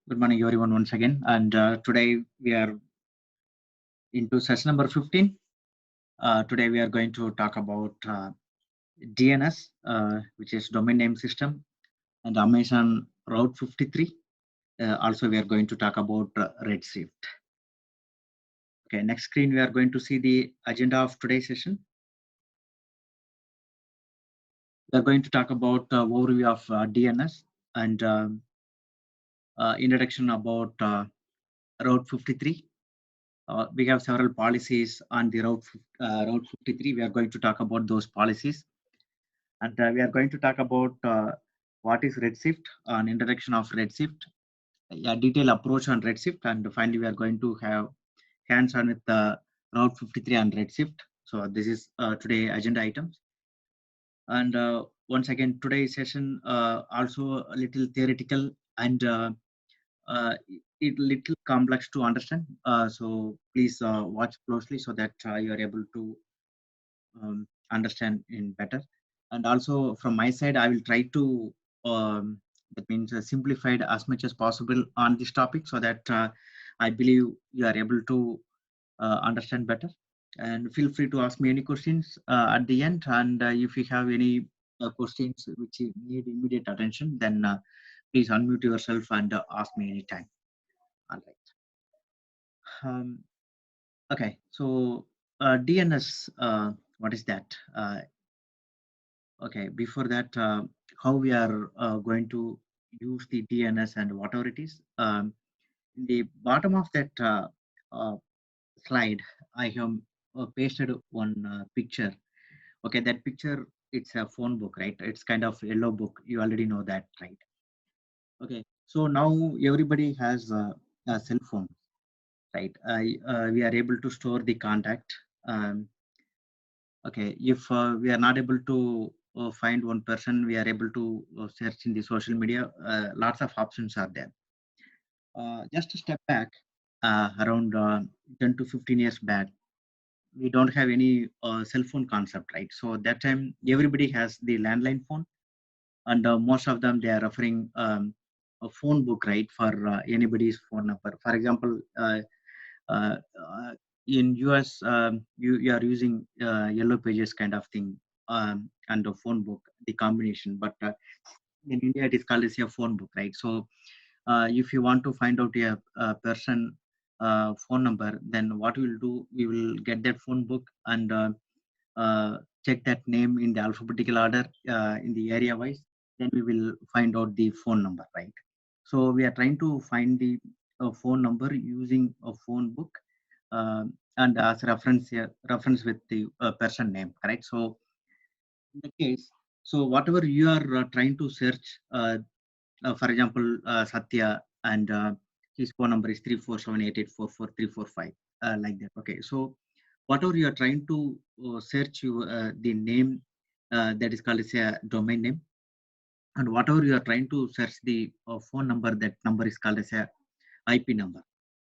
Good morning, everyone, once again. And today we are into session number 15. Today we are going to talk about DNS, which is Domain Name System, and Amazon Route 53. Also, we are going to talk about Redshift. Okay, next screen, we are going to see the agenda of today's session. We are going to talk about overview of DNS and introduction about Route 53. We have several policies on the Route 53. We are going to talk about those policies. And we are going to talk about what is Redshift, an introduction of Redshift, a detailed approach on Redshift, and finally we are going to have hands-on with the Route 53 and Redshift. So this is today agenda items. And once again, today's session also a little theoretical and it little complex to understand. So please watch closely so that you are able to understand in better. And also from my side, I will try to that means simplified as much as possible on this topic so that I believe you are able to understand better. And feel free to ask me any questions at the end. And if you have any questions which you need immediate attention, then please unmute yourself and ask me anytime. All right. Okay. So DNS, what is that? Okay, before that, how we are going to use the DNS and whatever it is. In the bottom of that uh, slide, I have pasted one picture. Okay, that picture, it's a phone book, right? It's kind of yellow book. You already know that, right? Okay, so now everybody has a cell phone, right? We are able to store the contact. Um, Okay, if we are not able to find one person, we are able to search in the social media. Lots of options are there. Just a step back, around 10 to 15 years back, we don't have any cell phone concept, right? So that time, everybody has the landline phone, and most of them they are referring a phone book, right, for anybody's phone number. For example, uh, uh, in US, you are using Yellow Pages kind of thing and a phone book, the combination. But in India, it is called as a phone book, right? So if you want to find out a person phone number, then what we will do, we will get that phone book and check that name in the alphabetical order in the area wise. Then we will find out the phone number, right? So we are trying to find the phone number using a phone book and as reference here, reference with the person name, correct? So in the case, so whatever you are trying to search, for example, Satya, and his phone number is 34788444345, like that. Okay, so whatever you are trying to search, you the name that is called as a domain name, and whatever you are trying to search the phone number, that number is called as a IP number.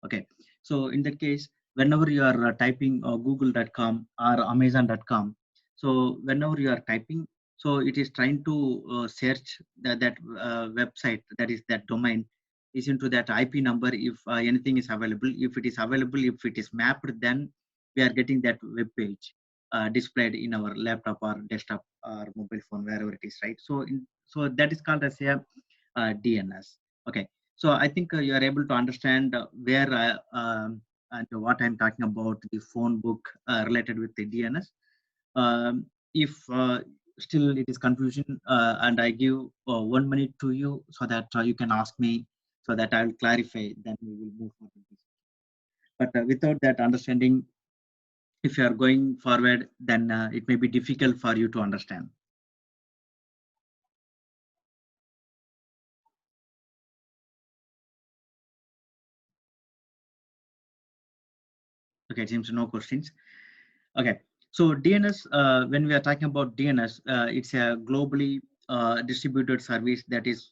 Okay, so in that case, whenever you are typing google.com or amazon.com, so whenever you are typing, so it is trying to search that website, that is that domain, is into that IP number if anything is available. If it is available, if it is mapped, then we are getting that web page displayed in our laptop or desktop or mobile phone, wherever it is, right? So that is called as a DNS. Okay, so I think you are able to understand where and what I'm talking about the phone book related with the DNS. If still it is confusion, and I give 1 minute to you so that you can ask me, so that I will clarify, then we will move forward. But without that understanding, if you are going forward, then it may be difficult for you to understand. Okay, it seems no questions. Okay, so DNS, when we are talking about DNS, it's a globally distributed service that is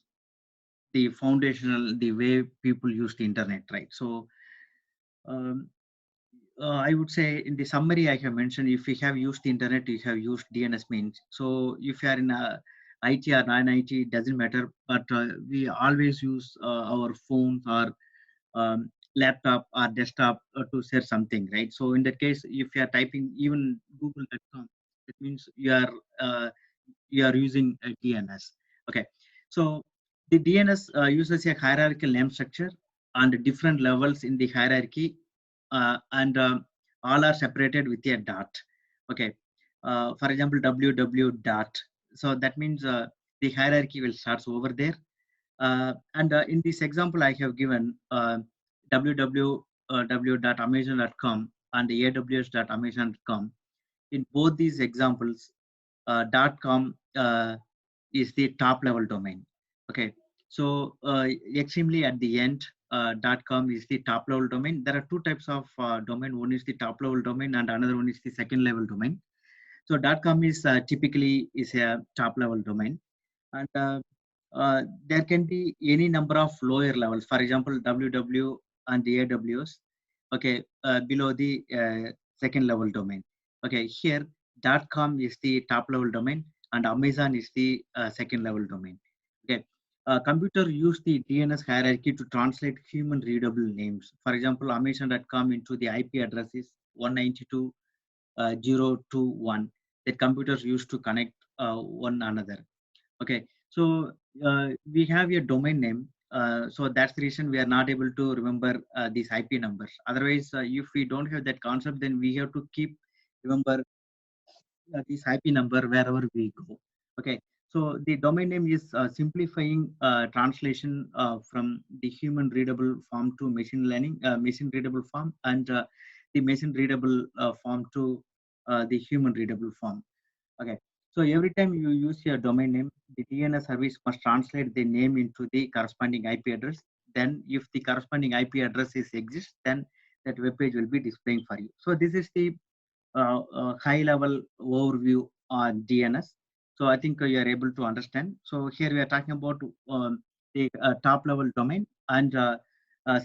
the foundational, the way people use the internet, right? So um, I would say in the summary I have mentioned, if you have used the internet, you have used DNS means. So if you are in a IT or non-IT doesn't matter, but we always use our phones or laptop or desktop to search something, right? So in that case, if you are typing even google.com, it means you are using a DNS. Okay, so the DNS uses a hierarchical name structure and different levels in the hierarchy, and all are separated with a dot. Okay, for example, www dot. So that means the hierarchy will start over there. And in this example, I have given www.amazon.com and aws.amazon.com. In both these examples, .com is the top level domain. Okay, so extremely at the end, .com is the top level domain. There are two types of domain. One is the top level domain, and another one is the second level domain. So .com is typically is a top level domain, and there can be any number of lower levels. For example, www and the AWS. Okay, below the second level domain. Okay, here .com is the top level domain, and Amazon is the second level domain. Okay, computer use the DNS hierarchy to translate human readable names. For example, Amazon.com into the IP address is 192.021 that computers use to connect one another. Okay, so we have a domain name. So that's the reason we are not able to remember these IP numbers. Otherwise, if we don't have that concept, then we have to keep remember this IP number wherever we go. Okay, so the domain name is simplifying translation from the human readable form to machine readable form, and the machine readable form to the human readable form. Okay, so every time you use your domain name, the DNS service must translate the name into the corresponding IP address. Then, if the corresponding IP address is exists, then that web page will be displaying for you. So this is the high level overview on DNS. So I think you are able to understand. So here we are talking about the top level domain and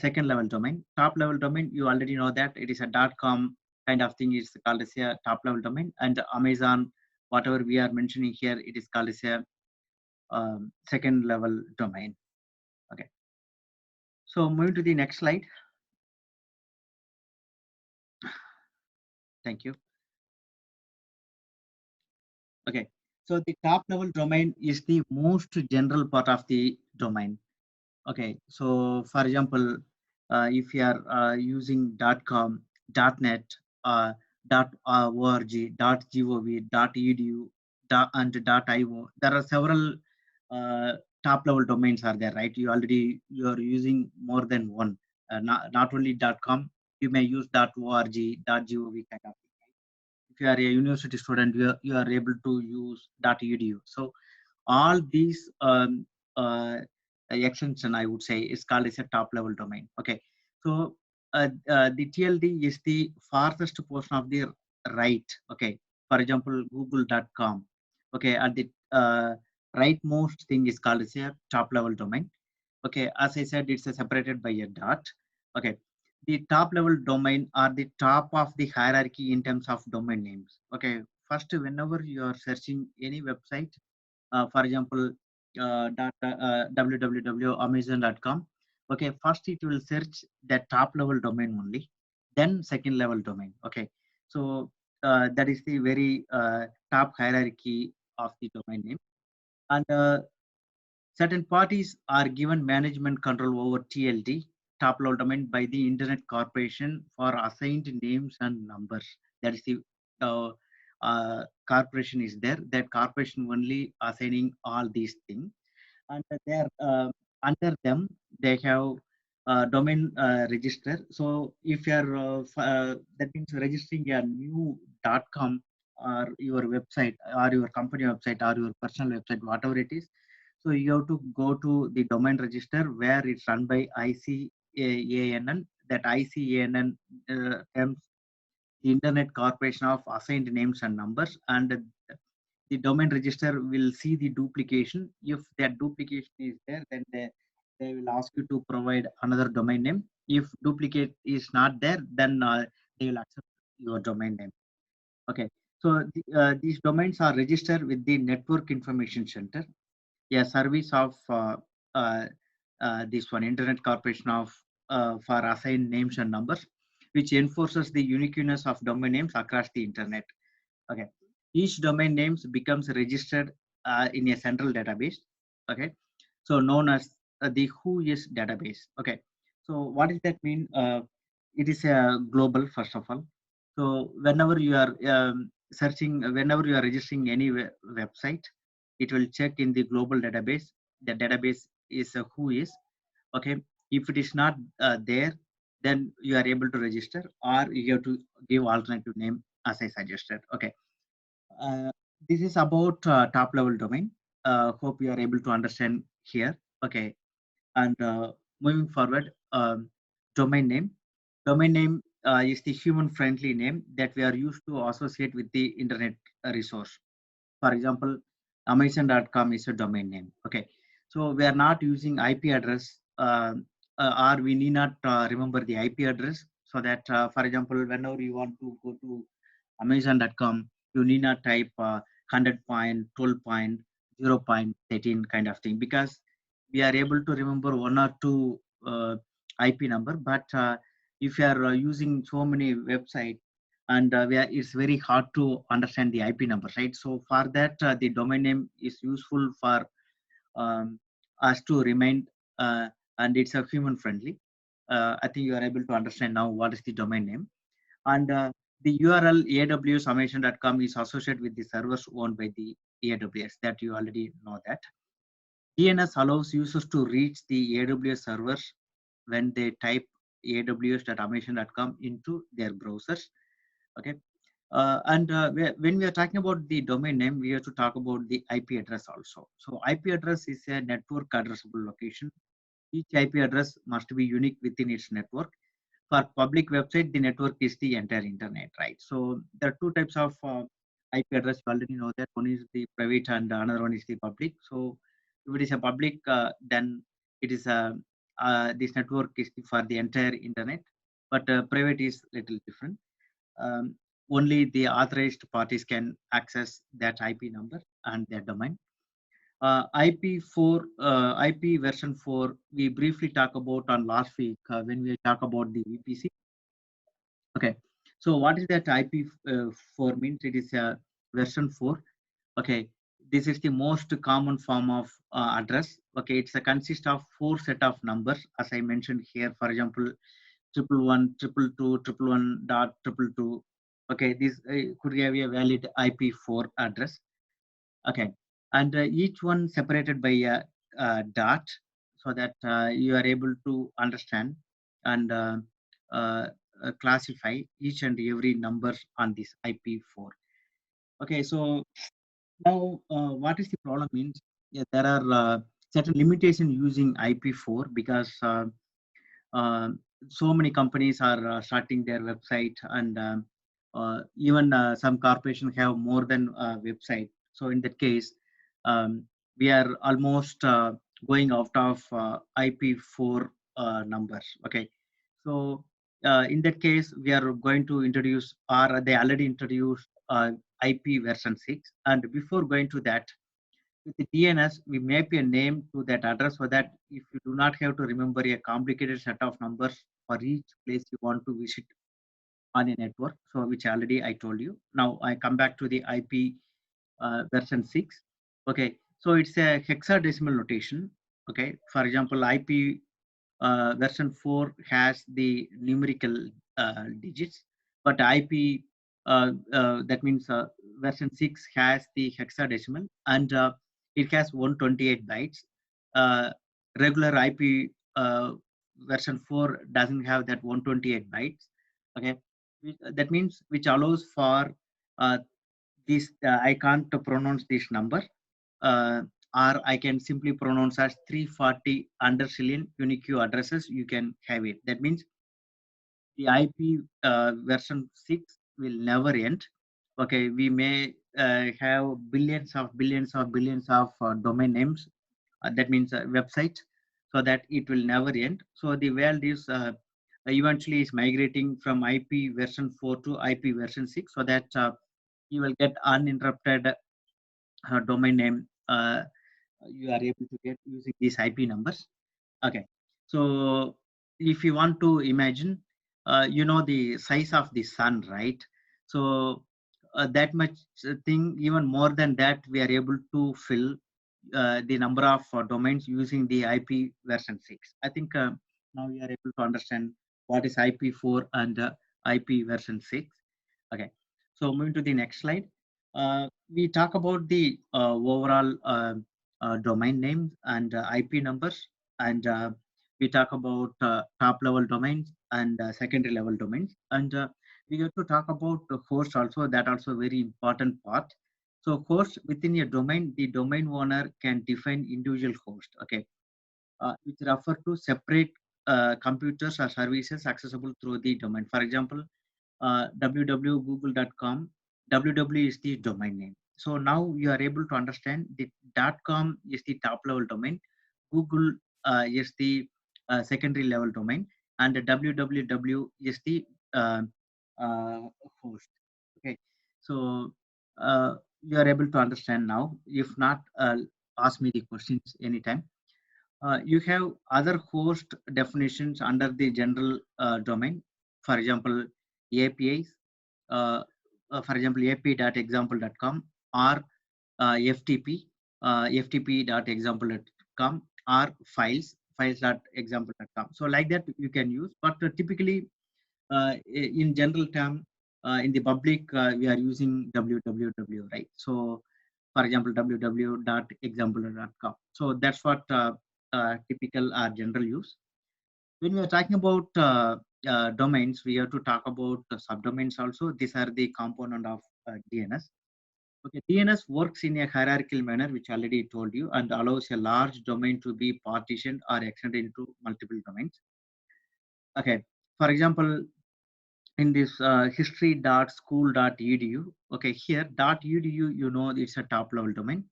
second level domain. Top level domain, you already know that it is a .com kind of thing is called as a top level domain, and Amazon, whatever we are mentioning here, it is called as a second level domain. Okay. So moving to the next slide. Thank you. Okay. So the top level domain is the most general part of the domain. Okay, so for example, if you are using .com, .net, uh, .org, .gov, .edu, and .io, there are several uh, top level domains are there, right? You are using more than one. Not only .com, you may use .org, .gov kind of. If you are a university student, you are able to use .edu. So all these extension, I would say, is called as a top level domain. Okay, so the TLD is the farthest portion of the right. Okay, for example, google.com. Okay, at the rightmost thing is called as a top level domain. Okay, as I said, it's separated by a dot. Okay, the top level domain are the top of the hierarchy in terms of domain names. Okay, first, whenever you are searching any website, for example, www.amazon.com. Okay, first it will search that top level domain only, then second level domain. Okay, so that is the very top hierarchy of the domain name, and certain parties are given management control over TLD, top level domain, by the Internet Corporation for assigned names and numbers. That is the corporation is there. That corporation only assigning all these things, and they are under them they have domain register. So if you are that means registering a new .com or your website or your company website or your personal website, whatever it is, so you have to go to the domain register where it's run by ICANN. That ICANN terms the Internet Corporation of Assigned Names and Numbers, and the domain register will see the duplication. If that duplication is there, then they will ask you to provide another domain name. If duplicate is not there, then they will accept your domain name. Okay. So these domains are registered with the Network Information Center, a service of uh, this one Internet Corporation of for assigned names and numbers, which enforces the uniqueness of domain names across the internet. Okay, each domain names becomes registered in a central database. Okay, so known as the Whois database. Okay, so what does that mean? It is a global, first of all. So whenever you are searching, whenever you are registering any website, it will check in the global database. The database is Whois. Okay, if it is not there, then you are able to register, or you have to give alternative name as I suggested. Okay, uh, this is about top level domain. Hope you are able to understand here. Okay, and moving forward, domain name. Domain name is the human friendly name that we are used to associate with the internet resource. For example, Amazon.com is a domain name. Okay, so we are not using IP address, or we need not remember the IP address. So that, for example, whenever you want to go to Amazon.com, you need not type 100.12.0.13 kind of thing, because we are able to remember one or two IP number. But if you are using so many websites, and it's very hard to understand the IP number, right? So for that, the domain name is useful for um, us to remind, and it's a human friendly. I think you are able to understand now what is the domain name. And the URL awsamazon.com is associated with the servers owned by the AWS, that you already know that. DNS allows users to reach the AWS servers when they type aws.amazon.com into their browsers. Okay, and when we are talking about the domain name, we have to talk about the IP address also. So IP address is a network addressable location. Each IP address must be unique within its network. For public website, the network is the entire internet, right? So there are two types of IP address. You already know that one is the private and another one is the public. So if it is a public, then it is a this network is for the entire internet, but private is little different. um, Only the authorized parties can access that IP number and their domain. IP version 4, we briefly talk about on last week when we talk about the VPC. Okay, so what is that IP4 means? It is a version 4. Okay, this is the most common form of address. Okay, it's a consist of 4 set of numbers, as I mentioned here. For example, 111, 222, 111 dot 222. Okay, this could have a valid IP4 address. Okay, and each one separated by a dot, so that you are able to understand and uh, classify each and every number on this IP4. Okay, so now what is the problem means? Yeah, there are certain limitation using IP4, because uh, so many companies are starting their website, and even some corporations have more than a website. So in that case, um, we are almost going out of IP4 numbers. Okay, so in that case, we are going to introduce, or they already introduced IP version 6. And before going to that, with the DNS, we map a name to that address, so that if you do not have to remember a complicated set of numbers for each place you want to visit on a network, so which already I told you. Now I come back to the IP version 6. Okay, so it's a hexadecimal notation. Okay, for example, IP version 4 has the numerical digits, but IP, that means version 6 has the hexadecimal, and it has 128 bytes. Uh, Regular IP version 4 doesn't have that 128 bytes. Okay, that means which allows for uh, this. I can't pronounce this number. Uh, or I can simply pronounce as 340 underscillion unique addresses. You can have it. That means the IP version 6 will never end. Okay, we may have billions of domain names. That means websites, so that it will never end. So the world is eventually is migrating from IP version 4 to IP version 6, so that you will get uninterrupted domain name. You are able to get using these IP numbers. Okay, so if you want to imagine, the size of the sun, right? So that much thing, even more than that, we are able to fill the number of domains using the IP version 6. I think now you are able to understand what is IP4 and IP version 6. Okay, so moving to the next slide. We talk about the overall domain names and IP numbers, and we talk about top level domains and secondary level domains, and we have to talk about the host also. That also a very important part. So host within a domain, the domain owner can define individual host, okay, which refer to separate computers or services accessible through the domain. For example, www.google.com, www is the domain name. So now you are able to understand the .com is the top level domain, Google is the secondary level domain, and the www is the uh, uh, host. Okay, so you are able to understand now. If not, ask me the questions anytime. You have other host definitions under the general domain. For example, APIs, for example, ap.example.com or FTP, ftp.example.com or files.example.com. So like that you can use, but typically in general term, in the public, we are using www, right? So for example, www.example.com. So that's what typical or general use. When we are talking about domains, we have to talk about subdomains also. These are the component of DNS. Okay, DNS works in a hierarchical manner, which I already told you, and allows a large domain to be partitioned or extended into multiple domains. Okay, for example, in this history.school.edu, okay, here .edu, it's a top level domain.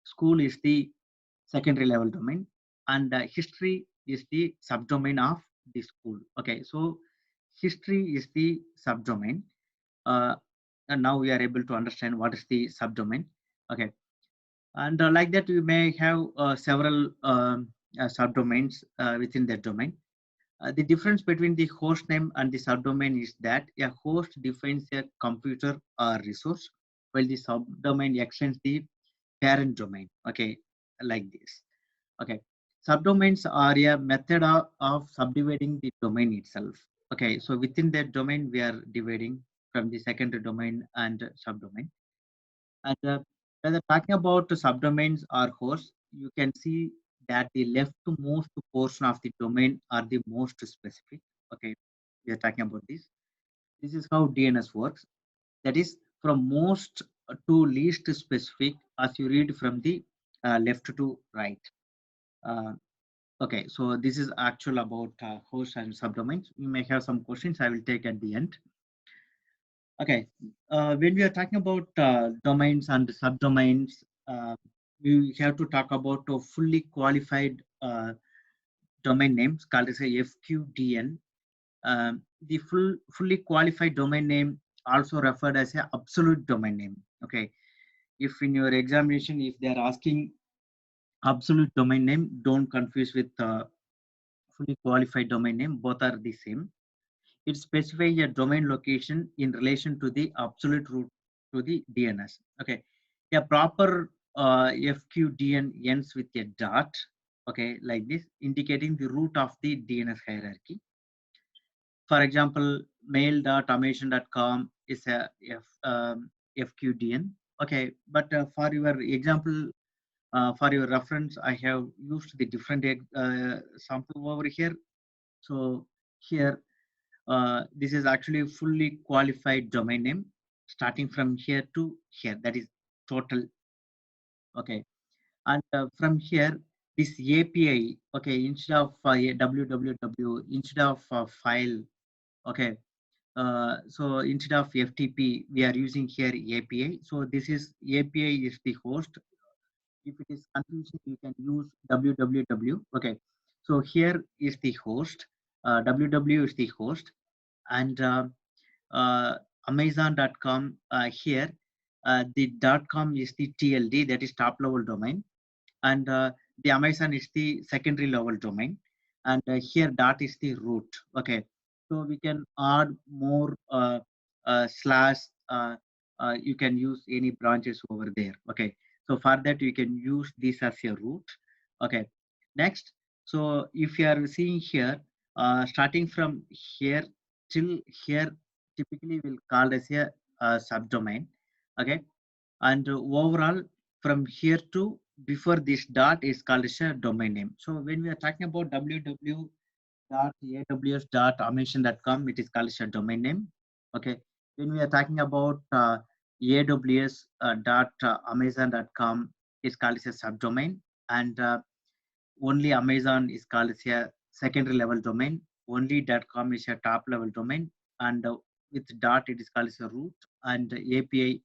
School is the secondary level domain, and history is the subdomain of the school. Okay, so history is the subdomain, uh, and now we are able to understand what is the subdomain. Okay, and like that we may have several subdomains within that domain. The difference between the host name and the subdomain is that a host defines a computer or resource, while the subdomain extends the parent domain. Okay, like this. Okay, subdomains are a method of subdividing the domain itself. Okay, so within that domain, we are dividing from the secondary domain and subdomain. And when we're talking about the subdomains or hosts, you can see that the leftmost portion of the domain are the most specific. Okay, we are talking about this. This is how DNS works. That is from most to least specific as you read from the left to right. Uh, okay, so this is actual about hosts and subdomains. You may have some questions I will take at the end. Okay, when we are talking about domains and subdomains, we have to talk about a fully qualified domain names called as a FQDN. The fully qualified domain name also referred as a absolute domain name. Okay, if in your examination, if they are asking absolute domain name, don't confuse with fully qualified domain name. Both are the same. It specifies a domain location in relation to the absolute root to the DNS. Okay, a proper FQDN ends with a dot. Okay, like this, indicating the root of the DNS hierarchy. For example, mail.amazon.com is a FQDN. Okay, but for your example, for your reference, I have used the different sample over here. So here this is actually a fully qualified domain name starting from here to here, that is total. Okay, and from here this API, okay, instead of www, instead of file, okay, so instead of FTP we are using here API. So this is API is the host. If it is confusing, you can use www. Okay, so here is the host, www is the host, and uh, amazon.com here. The .com is the TLD, that is top level domain, and the Amazon is the secondary level domain, and here dot is the root. Okay, so we can add more slash. You can use any branches over there. Okay, so for that you can use this as a root. Okay, next. So if you are seeing here, starting from here till here, typically will call as a subdomain. Okay, and overall from here to before this dot is called as a domain name. So when we are talking about www.aws.amazon.com, it is called as a domain name. Okay, when we are talking about aws.amazon.com, it's called as a subdomain, and only Amazon is called as a secondary level domain. Only .com is a top level domain, and with dot it is called as a root, and API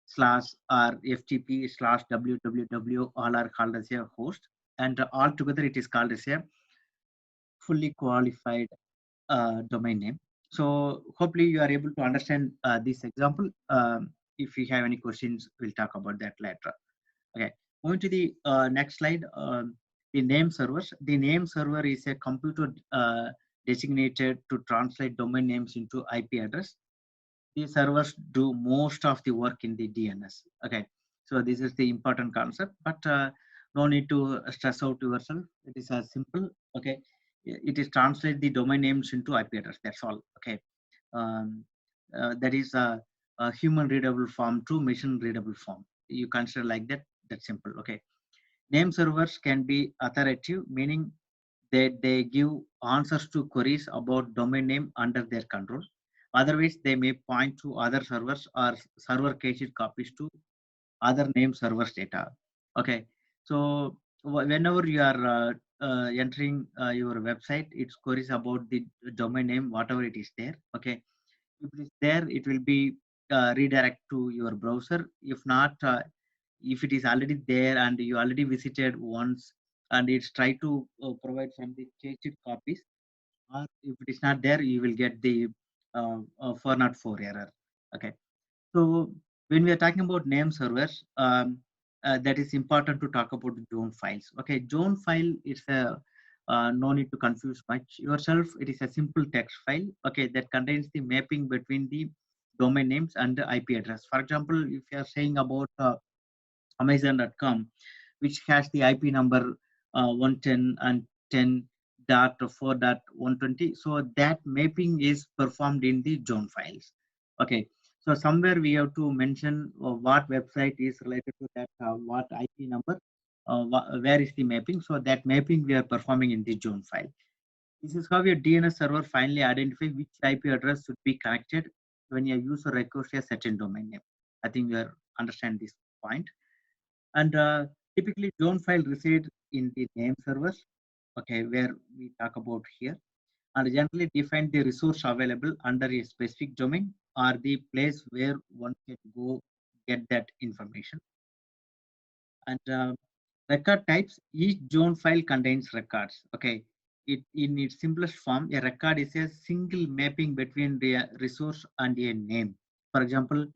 slash or FTP slash www all are called as a host, and altogether it is called as a fully qualified domain name. So hopefully you are able to understand this example. If you have any questions, we'll talk about that later. Okay, moving to the next slide. The name servers. The name server is a computer designated to translate domain names into IP address. These servers do most of the work in the DNS. Okay, so this is the important concept, but no need to stress out yourself. It is as simple. Okay, it is translate the domain names into IP address. That's all. Okay, um, that is a human readable form to machine readable form. You consider like that. That's simple. Okay, name servers can be authoritative, meaning that they give answers to queries about domain name under their control. Otherwise, they may point to other servers or server cached copies to other name servers data. Okay, so whenever you are entering your website, it's queries about the domain name, whatever it is there. Okay, if it is there, it will be redirect to your browser. If not, if it is already there and you already visited once, and it's try to provide from the cached copies, or if it is not there, you will get the 404 error. Okay, so when we are talking about name servers, that is important to talk about the zone files. Okay, zone file is a no need to confuse much yourself. It is a simple text file. Okay, that contains the mapping between the domain names and the IP address. For example, if you are saying about Amazon.com, which has the IP number 110 and 10.4.120. So that mapping is performed in the zone files. Okay. So somewhere we have to mention what website is related to that, what IP number, where is the mapping. So that mapping we are performing in the zone file. This is how your DNS server finally identify which IP address should be connected when your user requests a certain domain name. I think you understand this point. And typically zone file reside in the name servers, okay, where we talk about here, and generally define the resource available under a specific domain or the place where one can go get that information. And record types, each zone file contains records. Okay, it in its simplest form, a record is a single mapping between the resource and a name. For example,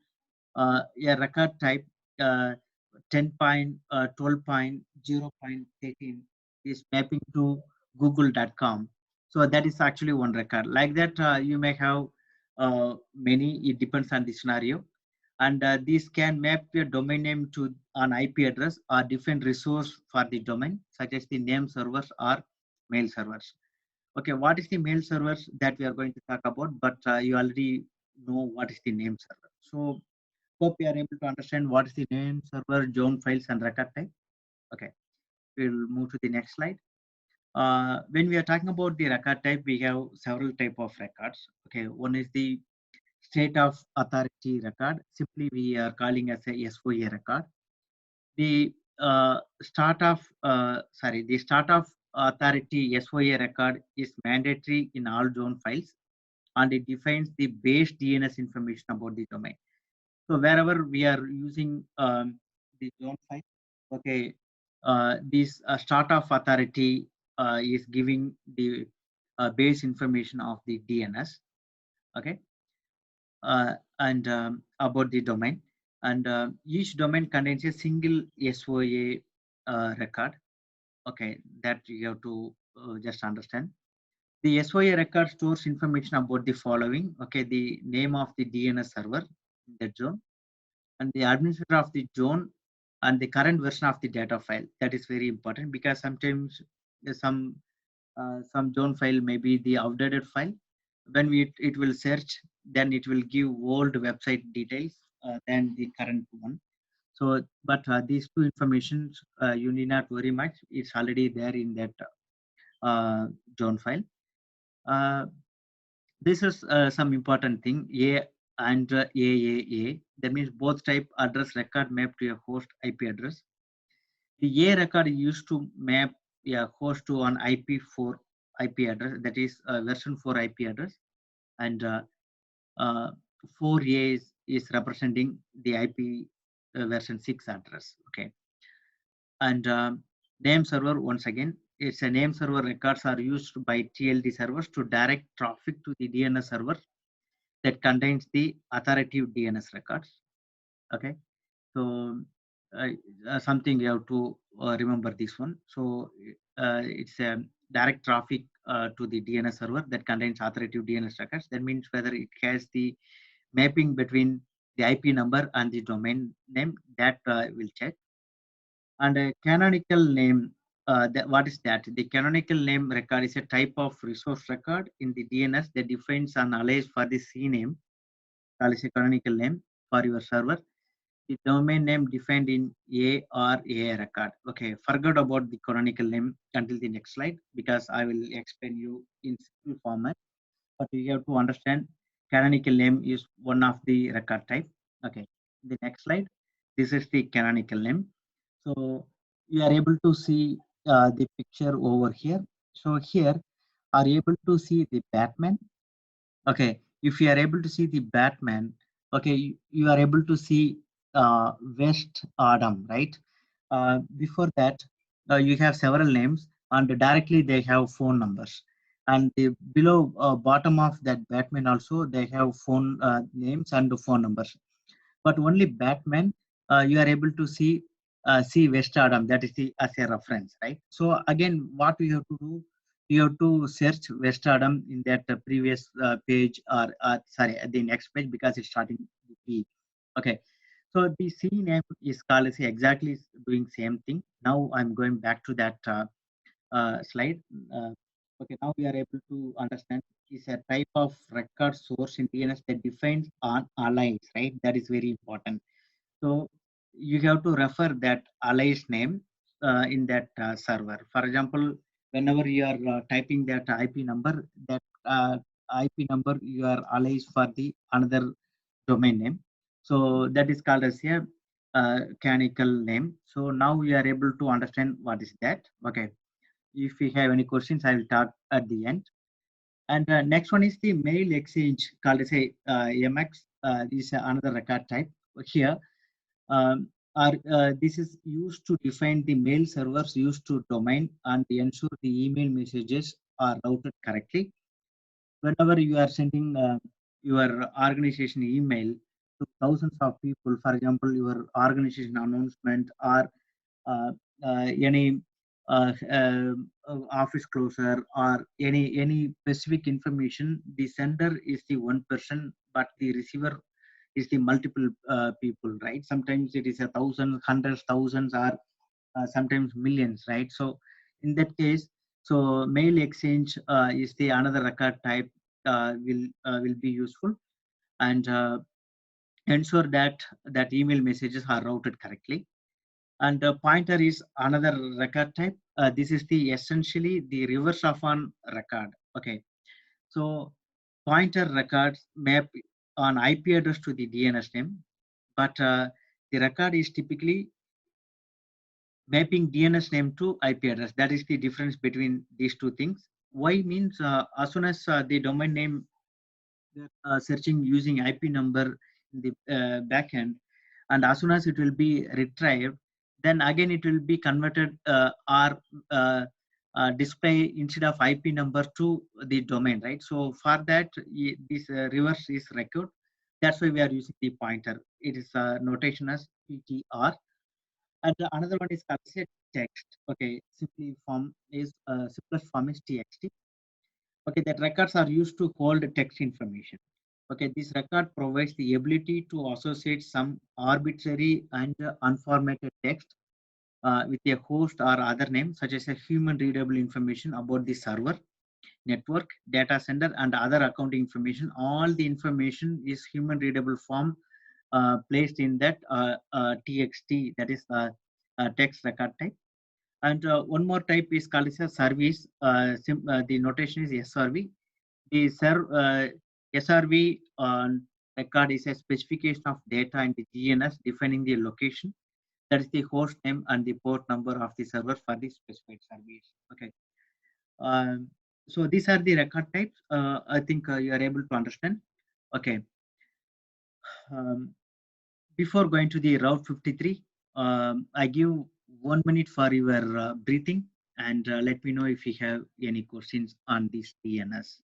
a record type uh, 10.12.0.13 is mapping to google.com. So that is actually one record. Like that, you may have many, it depends on the scenario. And this can map your domain name to an IP address or different resource for the domain, such as the name servers or mail servers. Okay, what is the mail servers that we are going to talk about, but you already know what is the name server. So hope you are able to understand what is the name server, zone files, and record type. Okay, we'll move to the next slide. When we are talking about the record type, we have several type of records. Okay, one is the state of authority record. Simply, we are calling as a SOA record. The the start of authority SOA record is mandatory in all zone files, and it defines the base DNS information about the domain. So wherever we are using the zone file, okay, this start of authority is giving the base information of the DNS, okay, and about the domain. and each domain contains a single SOA record. Okay, that you have to just understand. The SOA record stores information about the following. Okay, the name of the DNS server in that zone, and the administrator of the zone, and the current version of the data file. That is very important because sometimes there's some zone file may be the outdated file. When it will search, then it will give old website details than the current one. So, but these two informations you need not worry much. It's already there in that zone file. Uh, this is some important thing. A and AAA. That means both type address record map to a host IP address. The A record is used to map a host to an IP4 IP address, that is version 4 IP address, and uh, 4A is representing the IP version 6 address. Okay, and name server, once again, it's a name server records are used by TLD servers to direct traffic to the DNS server that contains the authoritative DNS records. Okay, so uh, something you have to remember this one. So it's a direct traffic to the DNS server that contains authoritative DNS records. That means whether it has the mapping between the IP number and the domain name, that will check. And a canonical name, what is that? The canonical name record is a type of resource record in the DNS that defines an alias for the CNAME, called as a canonical name for your server. The domain name defined in A or A record. Okay, forget about the canonical name until the next slide because I will explain you in simple format. But you have to understand canonical name is one of the record type. Okay, the next slide. This is the canonical name. So you are able to see the picture over here. So here are able to see the Batman. Okay, if you are able to see the Batman, okay, you are able to see West Adam, right? Before that, you have several names, and directly they have phone numbers. And the below bottom of that Batman also they have phone names and phone numbers. But only Batman you are able to see West Adam, that is the as a reference, right? So again, what you have to do, you have to search West Adam in that previous page, or sorry, at the next page, because it's starting with B. Okay, so the C name is called as exactly doing same thing. Now I'm going back to that slide. Uh, okay, now we are able to understand is a type of record source in DNS that defines an alias, right? That is very important. So you have to refer that alias name in that server. For example, whenever you are typing that IP number, that IP number you are alias for the another domain name. So that is called as a canonical name. So now we are able to understand what is that. Okay. If you have any questions, I will talk at the end. And next one is the mail exchange called as a MX. This is another record type. Here, this is used to define the mail servers used to domain and ensure the email messages are routed correctly. Whenever you are sending your organization email to thousands of people, for example, your organization announcement or uh, any office closure or any specific information, the sender is the one person, but the receiver is the multiple people, right? Sometimes it is a thousand, hundreds, thousands, or sometimes millions, right? So in that case, so mail exchange is the another record type will be useful, and ensure that email messages are routed correctly. And pointer is another record type. This is the essentially the reverse of an record. Okay, so pointer records map on IP address to the DNS name, but the record is typically mapping DNS name to IP address. That is the difference between these two things. Why means as soon as the domain name searching using IP number in the backend, and as soon as it will be retrieved, then again it will be converted or display instead of IP number to the domain, right? So for that, this reverse is record. That's why we are using the pointer. it is notation as PTR. And another one is called as a text. Okay, simplest form is TXT. Okay, that records are used to hold text information. Okay, this record provides the ability to associate some arbitrary and unformatted text with a host or other name, such as a human readable information about the server, network, data center, and other accounting information. All the information is human readable form placed in that TXT, that is the text record type. And one more type is called as a service. The notation is SRV. The SRV record is a specification of data in the GNS defining the location, that is the host name and the port number of the server for the specified service. Okay. Um, so these are the record types. I think you are able to understand. Okay. Um, Before going to the Route 53, I give 1 minute for your breathing, and let me know if you have any questions on this DNS.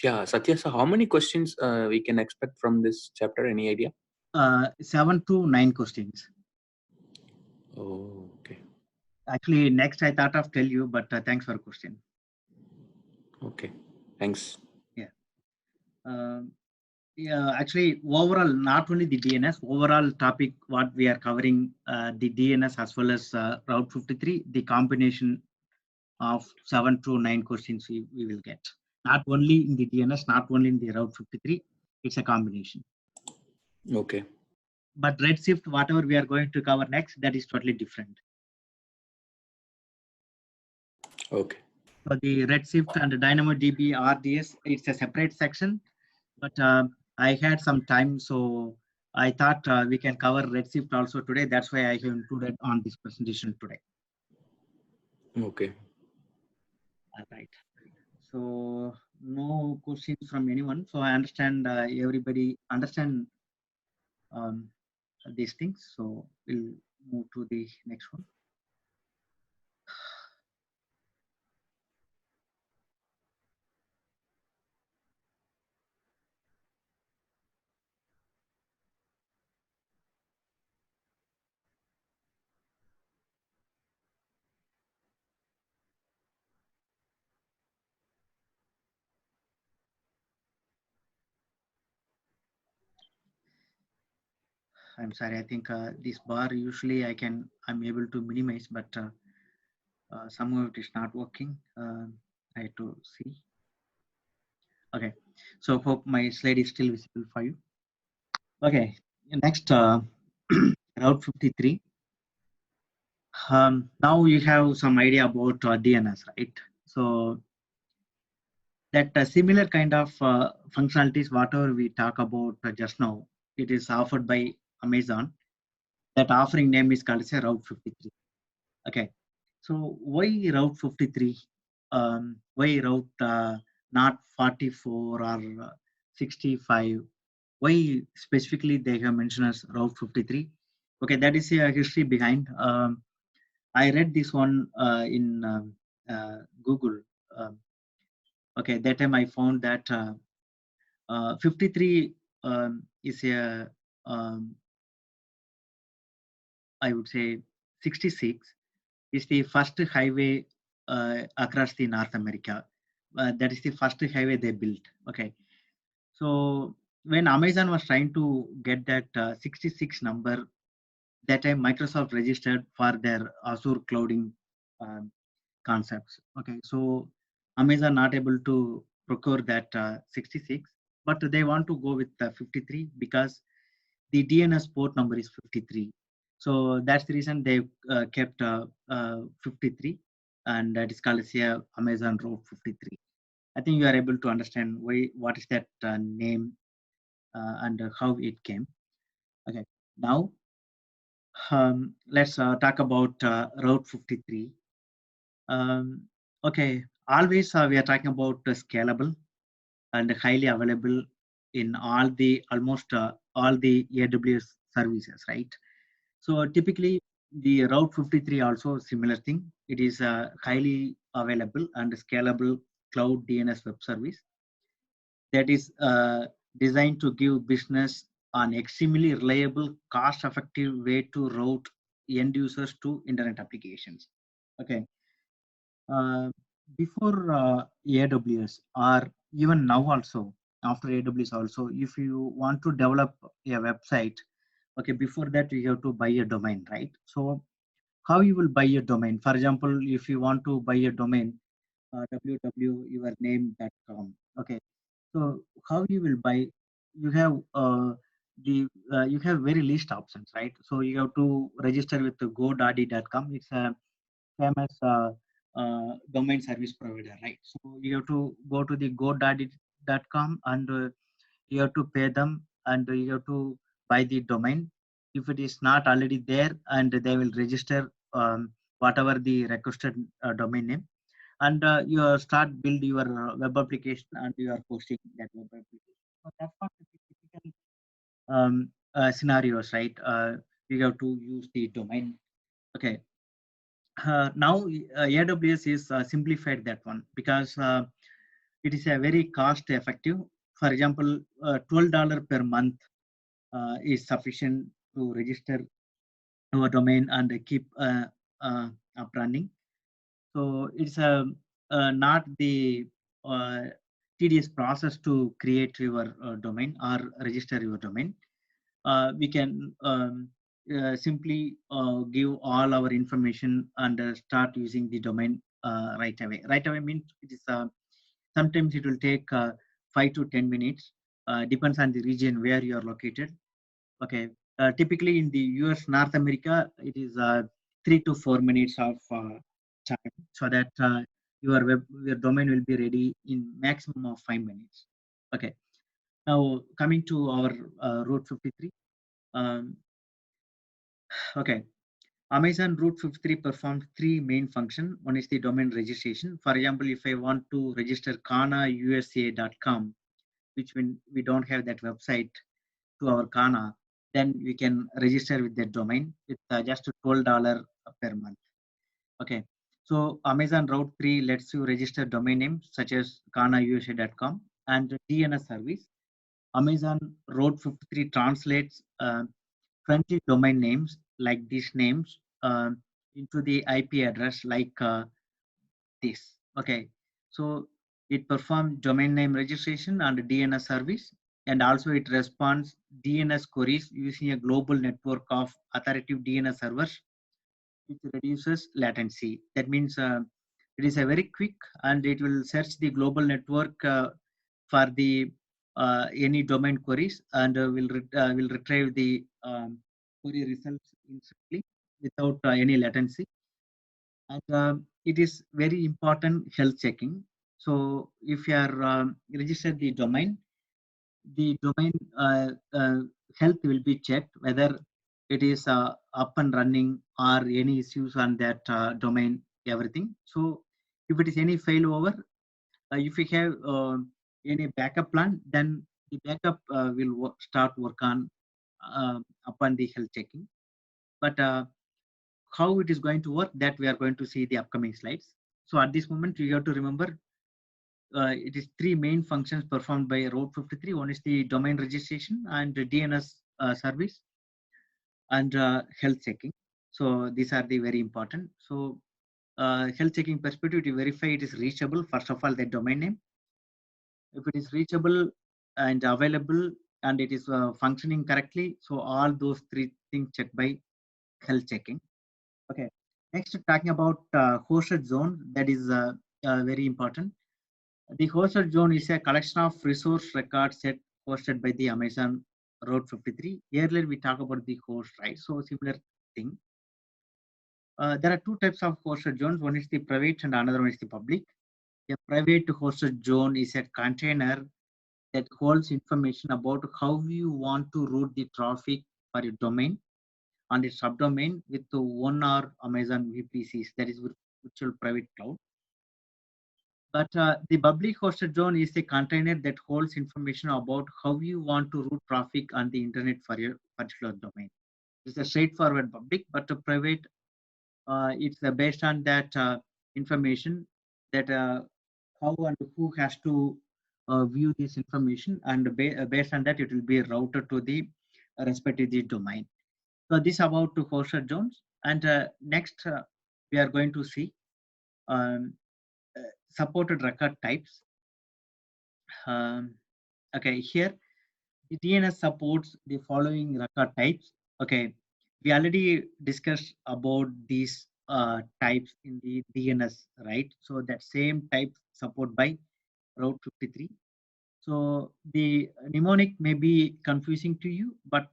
Yeah, Satya, so how many questions we can expect from this chapter? Any idea? 7 to 9 questions. Oh, okay. Actually, next I thought of tell you, but thanks for question. Okay, thanks. Yeah. Yeah, actually, overall, not only the DNS, overall topic what we are covering, the DNS as well as Route 53, the combination of 7 to 9 questions we will get. Not only in the DNS, not only in the Route 53, it's a combination. Okay. But Redshift, whatever we are going to cover next, that is totally different. Okay. So the Redshift and the DynamoDB RDS, it's a separate section, but I had some time, so I thought we can cover Redshift also today. That's why I have included on this presentation today. Okay. All right. So no questions from anyone. So I understand everybody understand these things. So we'll move to the next one. I'm sorry. I think this bar usually I'm able to minimize, but somehow it is not working. I have to see. Okay. So hope my slide is still visible for you. Okay. Next, Route 53. Now you have some idea about DNS, right? So that similar kind of functionalities, whatever we talk about just now, it is offered by Amazon. That offering name is called as a Route 53. Okay, so why Route 53? Why Route not 44 or 65? Why specifically they have mentioned as Route 53? Okay, that is a history behind. I read this one in Google. Um, okay, that time I found that 53 is a, I would say 66 is the first highway across the North America. That is the first highway they built. Okay, so when Amazon was trying to get that 66 number, that time Microsoft registered for their Azure clouding um, concepts. Okay, so Amazon not able to procure that 66, but they want to go with 53 because the DNS port number is 53. So that's the reason they kept 53, and that is called as Amazon Route 53. I think you are able to understand why, what is that name and how it came. Okay, now let's talk about Route 53. Okay, always we are talking about scalable and highly available in almost all the AWS services, right? So typically the Route 53 also similar thing. It is a highly available and scalable cloud DNS web service that is designed to give business an extremely reliable, cost-effective way to route end users to internet applications. Okay. Uh, Before AWS or even now also after AWS also, if you want to develop a website, okay, before that you have to buy a domain, right? So how you will buy a domain? For example, if you want to buy a domain, www.yourname.com. Okay, so how you will buy? You have you have very least options, right? So you have to register with the GoDaddy.com. It's a famous domain service provider, right? So you have to go to the GoDaddy.com and you have to pay them and you have to buy the domain. If it is not already there, and they will register whatever the requested domain name, and you start build your web application and you are hosting that web application. So that's what the typical scenarios, right? You have to use the domain. Okay. Now AWS is simplified that one because it is a very cost effective. For example, $12 per month is sufficient to register our domain and keep up running. So it's not the uh, tedious process to create your domain or register your domain. We can simply give all our information and start using the domain right away. Right away means it is sometimes it will take 5 to 10 minutes. Depends on the region where you are located. Okay. Typically in the US, North America, it is 3 to 4 minutes of time, so that your domain will be ready in maximum of 5 minutes. Okay. Now coming to our Route 53. Um, okay. Amazon Route 53 performs three main functions. One is the domain registration. For example, if I want to register kanausa.com, which when we don't have that website to our Kana, then we can register with that domain with just $12 per month. Okay. So Amazon Route 3 lets you register domain names such as kanausa.com and DNS service. Amazon Route 53 translates 20 domain names like these names into the IP address like this. Okay. So it performs domain name registration and DNS service, and also it responds DNS queries using a global network of authoritative DNS servers, which reduces latency. That means it is a very quick, and it will search the global network for the any domain queries, and will retrieve the query results instantly without any latency. And it is very important health checking. So if you are registered the domain health will be checked whether it is up and running or any issues on that domain, everything. So if it is any failover, if we have any backup plan, then the backup will start work on upon the health checking. But how it is going to work, that we are going to see the upcoming slides. So at this moment you have to remember it is three main functions performed by Route 53. One is the domain registration and the DNS service and health checking. So these are the very important. So health checking perspective, to verify it is reachable, first of all the domain name. If it is reachable and available and it is functioning correctly, so all those three things checked by health checking. Okay. Next, talking about hosted zone, that is very important. The hosted zone is a collection of resource record set hosted by the Amazon Route 53. Earlier we talked about the host, right? So similar thing. There are two types of hosted zones. One is the private and another one is the public. A private hosted zone is a container that holds information about how you want to route the traffic for your domain and its subdomain with the one or Amazon VPCs, that is virtual private cloud. But the public hosted zone is a container that holds information about how you want to route traffic on the internet for your particular domain. It's a straightforward public, but a private, it's based on that information that how and who has to view this information, and based on that, it will be routed to the respective domain. So this about to hosted zones, and next we are going to see um, uh, supported record types. Um, okay, here the DNS supports the following record types. Okay, we already discussed about these types in the DNS, right? So that same type support by Route 53. So the mnemonic may be confusing to you, but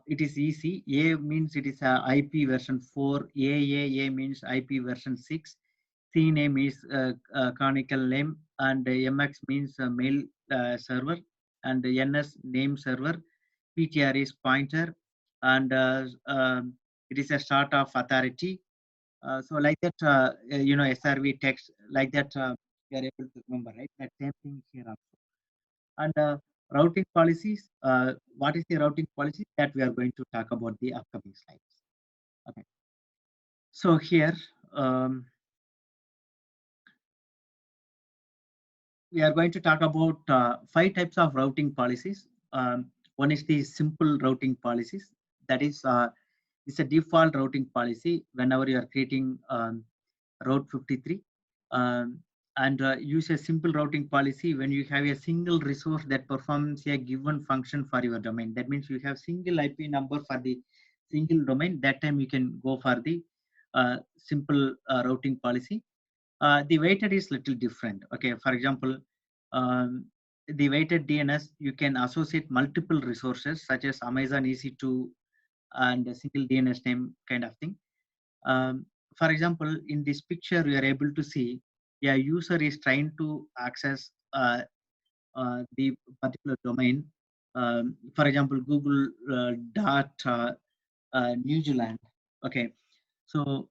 it is easy. A means it is a IP version 4. A means IP version 6. C name is canonical name, and MX means mail server, and NS name server. PTR is pointer, and it is a start of authority. So like that, SRV text like that, you are able to remember, right? That same thing here also. And routing policies. What is the routing policy that we are going to talk about the upcoming slides? Okay. So here. We are going to talk about 5 types of routing policies. One is the simple routing policies. That is, it's a default routing policy whenever you are creating Route 53. And use a simple routing policy when you have a single resource that performs a given function for your domain. That means you have single IP number for the single domain. That time you can go for the simple routing policy. The weighted is little different. Okay, for example, um, the weighted DNS, you can associate multiple resources such as Amazon EC2 and a single DNS name kind of thing. For example, in this picture, we are able to see a user is trying to access the particular domain. For example, Google dot New Zealand. Okay, so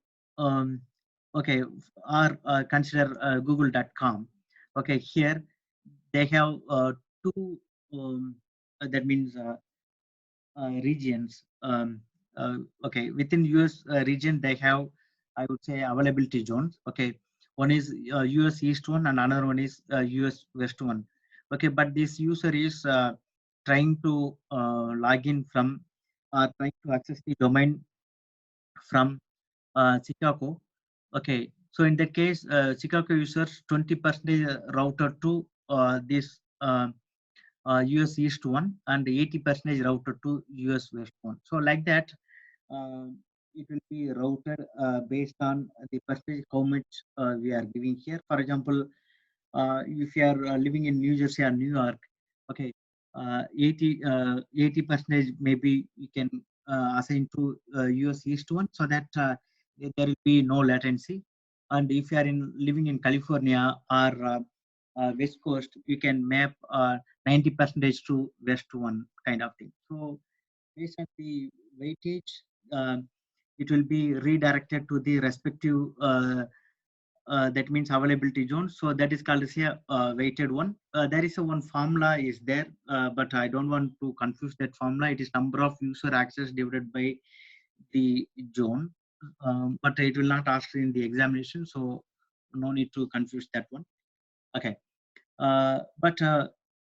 okay, or consider google.com. Okay, here they have two, that means regions. Okay, within US region, they have, I would say, availability zones. Okay, one is US East one, and another one is US West one. Okay, but this user is trying to log in from, trying to access the domain from Chicago. Okay, so in that case, Chicago users 20% routed to this US East one, and 80% routed to US West one. So like that, uh, it will be routed based on the percentage how much we are giving here. For example, if you are living in New Jersey or New York, okay, 80 percentage maybe you can assign to US East one, so that there will be no latency. And if you are living in California or West Coast, you can map 90 percentage to West one kind of thing. So based on the weightage, it will be redirected to the respective that means availability zone. So that is called as a weighted one. There is a one formula is there, but I don't want to confuse that formula. It is number of user access divided by the zone, but it will not ask in the examination, so no need to confuse that one. Okay, but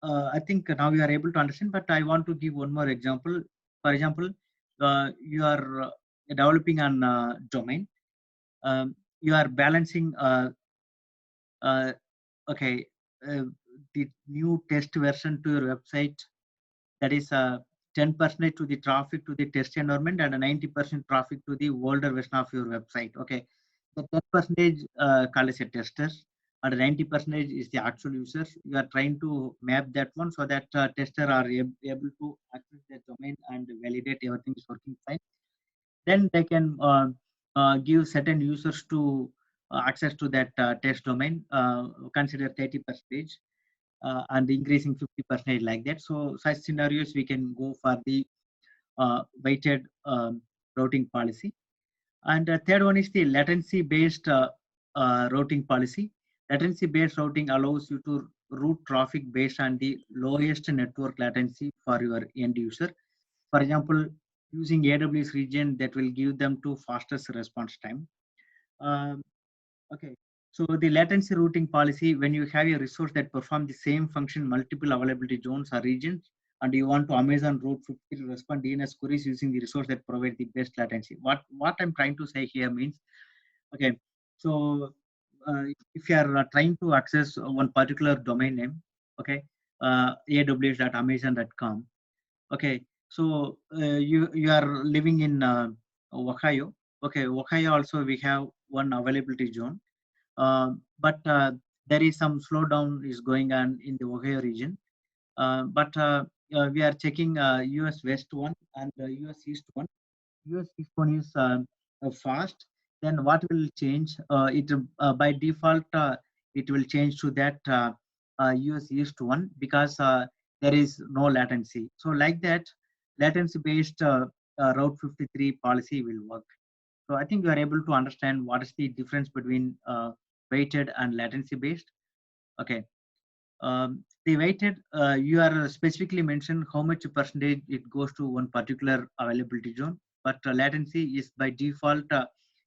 I think now you are able to understand. But I want to give one more example. For example, you are developing an domain. You are balancing uh, okay, the new test version to your website, that is 10% to the traffic to the test environment, and 90% traffic to the older version of your website. Okay, the 10% called as a testers, and 90% is the actual users. You are trying to map that one so that tester are able to access that domain and validate everything is working fine. Then they can give certain users to access to that test domain, consider 30%, and increasing 50% like that. So such scenarios we can go for the weighted routing policy. And third one is the latency based routing policy. Latency-based routing allows you to route traffic based on the lowest network latency for your end user. For example, using AWS region that will give them to fastest response time. Um, okay, so the latency routing policy, when you have a resource that perform the same function multiple availability zones or regions, and you want to Amazon Route 50 to respond DNS queries using the resource that provide the best latency. What I'm trying to say here means, okay, so if you are trying to access one particular domain name, okay, aws.amazon.com, okay, so you are living in Ohio. Okay, Ohio also we have one availability zone, but there is some slowdown is going on in the Ohio region. But we are checking US West one and US East one. US East one is fast. Then what will change? It by default it will change to that US East one because there is no latency. So like that, latency based Route 53 policy will work. So I think you are able to understand what is the difference between weighted and latency based. Okay. The weighted, you are specifically mentioned how much percentage it goes to one particular availability zone, but latency is by default,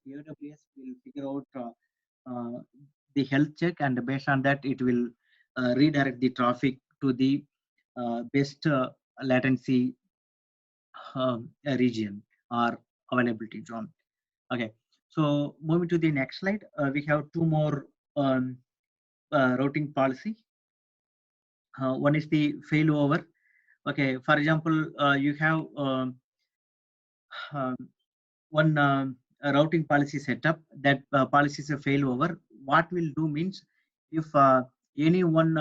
AWS will figure out uh, the health check, and based on that, it will redirect the traffic to the best latency region or availability zone. Okay, so moving to the next slide, we have two more um, routing policy. One is the failover. Okay, for example, you have um, one routing policy setup. That policy is a failover. What will do means, if any one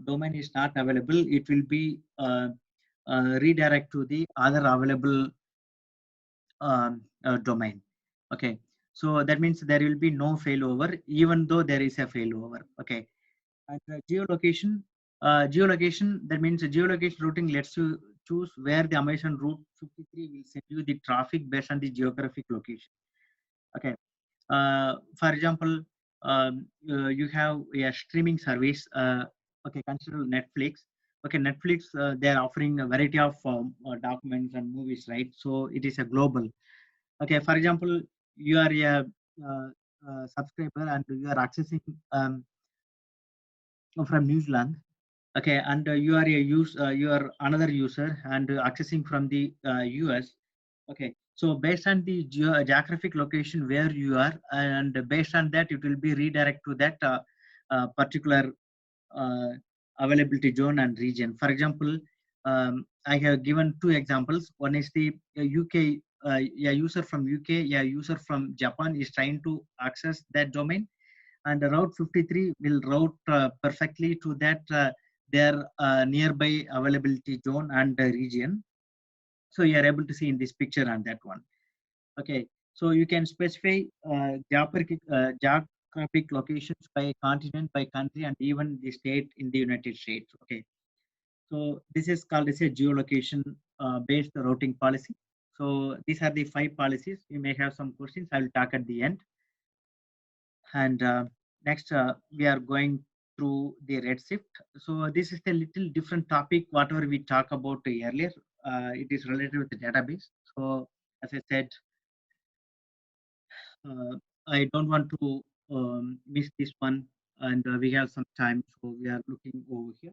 domain is not available, it will be redirect to the other available domain. Okay, so that means there will be no failover, even though there is a failover. Okay, and geolocation, geolocation, that means geolocation routing lets you choose where the Amazon Route 53 will send you the traffic based on the geographic location. Okay, for example, you have a streaming service. Okay, consider Netflix. Okay, Netflix, they are offering a variety of documents and movies, right? So it is a global. Okay, for example, you are a subscriber and you are accessing from New Zealand. Okay, and you are a you are another user and accessing from the US. Okay, so based on the geographic location where you are, and based on that, it will be redirect to that particular uh, availability zone and region. For example, I have given two examples. One is the UK, a user from UK, a user from Japan is trying to access that domain, and Route 53 will route perfectly to that their nearby availability zone and region. So you are able to see in this picture on that one. Okay, so you can specify geographic locations by continent, by country, and even the state in the United States. Okay, so this is called as a geolocation based routing policy. So these are the 5 policies. You may have some questions. I will talk at the end. And next, we are going through the Redshift. So this is a little different topic, whatever we talked about earlier. It is related with the database. So as I said, I don't want to miss this one, and we have some time, so we are looking over here.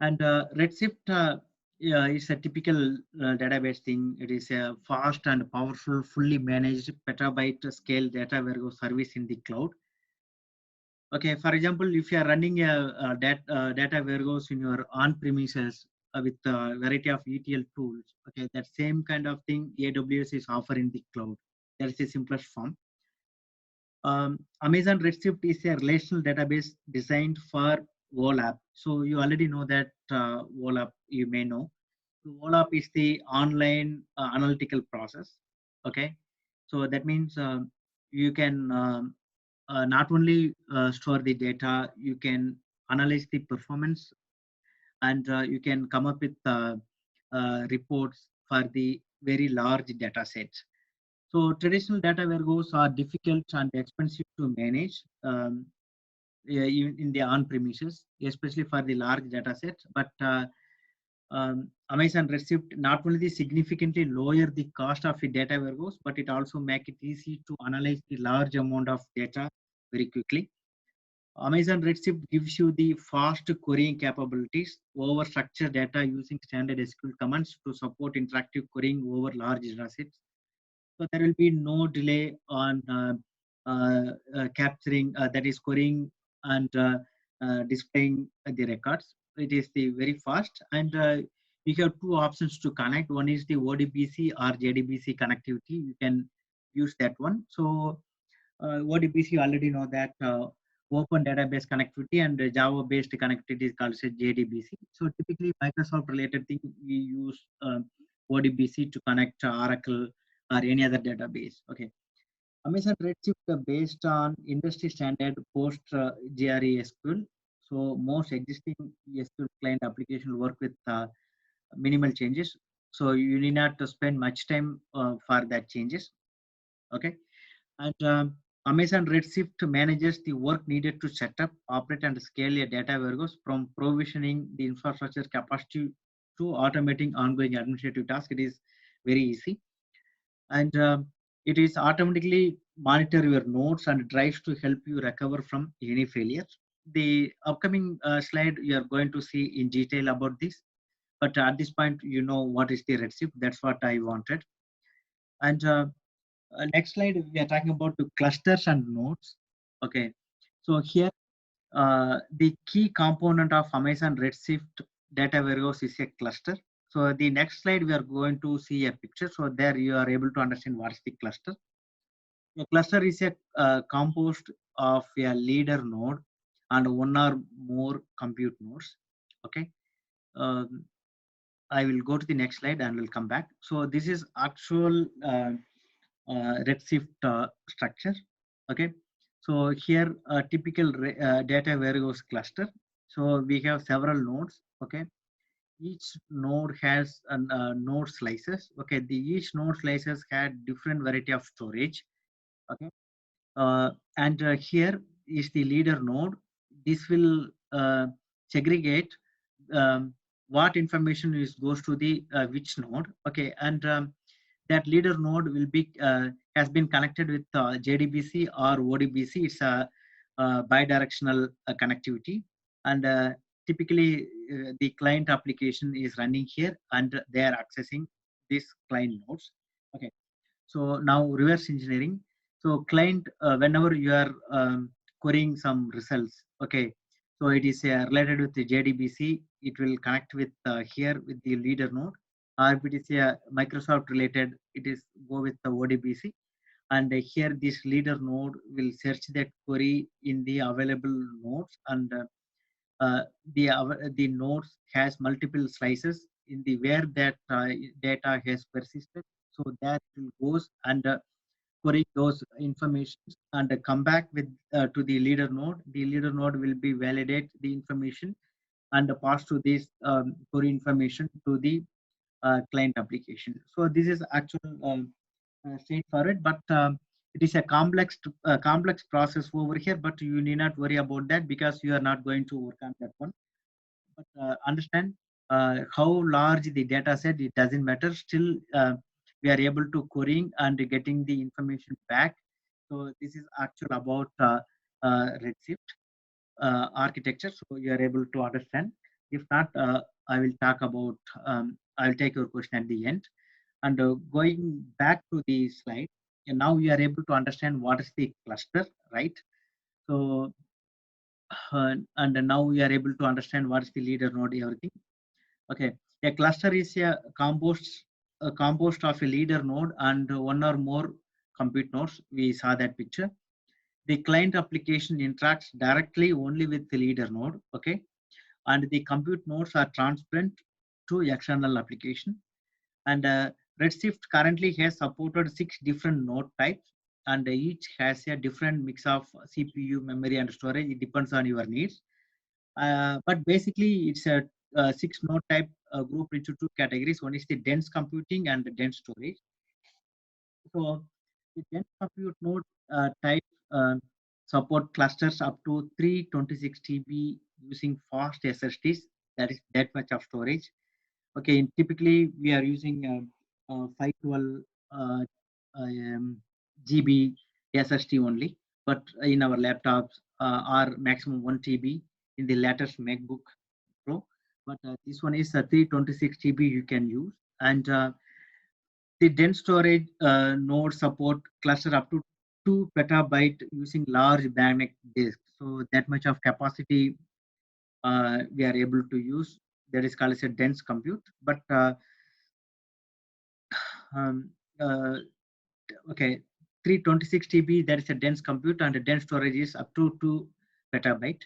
And Redshift yeah, is a typical database thing. It is a fast and powerful, fully managed petabyte scale data warehouse service in the cloud. Okay, for example, if you are running a data warehouse in your on-premises with a variety of ETL tools, okay, that same kind of thing AWS is offering the cloud. That is the simplest form. Amazon Redshift is a relational database designed for OLAP. So you already know that OLAP, you may know. So OLAP is the online analytical process. Okay, so that means you can not only store the data, you can analyze the performance, and you can come up with reports for the very large data sets. So traditional data warehouse are difficult and expensive to manage. in the on-premises, especially for the large data sets. But Amazon Redshift not only significantly lower the cost of the data warehouse, but it also make it easy to analyze the large amount of data very quickly. Amazon Redshift gives you the fast querying capabilities over structured data using standard SQL commands to support interactive querying over large data sets. So there will be no delay on capturing, that is querying and displaying the records. It is the very fast, and you have two options to connect. One is the ODBC or JDBC connectivity. You can use that one. So ODBC, you already know that open database connectivity, and Java based connectivity is called JDBC. So typically Microsoft related thing, we use ODBC to connect Oracle or any other database. Okay. Amazon Redshift based on industry standard post GRE SQL. So most existing SQL client application work with minimal changes. So you need not to spend much time for that changes. Okay. And Amazon Redshift manages the work needed to set up, operate, and scale a data warehouse, from provisioning the infrastructure capacity to automating ongoing administrative tasks. It is very easy. And it is automatically monitor your nodes and drives to help you recover from any failures. The upcoming slide, you are going to see in detail about this. But at this point, you know what is the Redshift. That's what I wanted. And next slide, we are talking about the clusters and nodes. Okay, so here the key component of Amazon Redshift data warehouse is a cluster. So the next slide, we are going to see a picture. So there you are able to understand what is the cluster. A cluster is a composed of a leader node and one or more compute nodes. Okay. Um, I will go to the next slide and we'll come back. So this is actual Redshift structure. Okay, so here a typical data warehouse cluster. So we have several nodes. Okay, each node has node slices. Okay, each node slices had different variety of storage. Okay, and here is the leader node. This will segregate what information is goes to the which node. Okay, and that leader node will be has been connected with JDBC or ODBC. It's a bidirectional connectivity, and typically the client application is running here, and they are accessing these client nodes. Okay, so now reverse engineering. So client, whenever you are querying some results, okay, so it is related with the JDBC. It will connect with here with the leader node, or if it is Microsoft related, it is go with the ODBC. And here this leader node will search that query in the available nodes, and the nodes has multiple slices in the where that data has persisted. So that will goes and query those information and come back with to the leader node. The leader node will be validate the information and pass to this query information to the client application. So this is actual straightforward, but it is a complex process over here. But you need not worry about that because you are not going to work on that one. But understand how large the data set. It doesn't matter. Still, we are able to querying and getting the information back. So this is actual about Redshift architecture. So you are able to understand. If not, I will talk about. I'll take your question at the end. And going back to the slide, and now we are able to understand what is the cluster, right? So, and now we are able to understand what is the leader node, everything. Okay, a cluster is a compost of a leader node and one or more compute nodes. We saw that picture. The client application interacts directly only with the leader node. Okay, and the compute nodes are transparent to external application. And Redshift currently has supported 6 different node types, and each has a different mix of CPU, memory, and storage. It depends on your needs. But basically, it's a 6 node type grouped into 2 categories. One is the dense computing and the dense storage. So the dense compute node type support clusters up to 326 TB using fast SSDs. That is that much of storage. Okay, typically we are using 512 GB SSD only, but in our laptops are maximum 1 TB in the latest MacBook Pro. But this one is 326 GB you can use, and the dense storage node support cluster up to 2 petabyte using large magnetic disk. So that much of capacity we are able to use. That is called as a dense compute. But um, uh, okay, 326 TB, that is a dense compute, and the dense storage is up to 2 petabyte.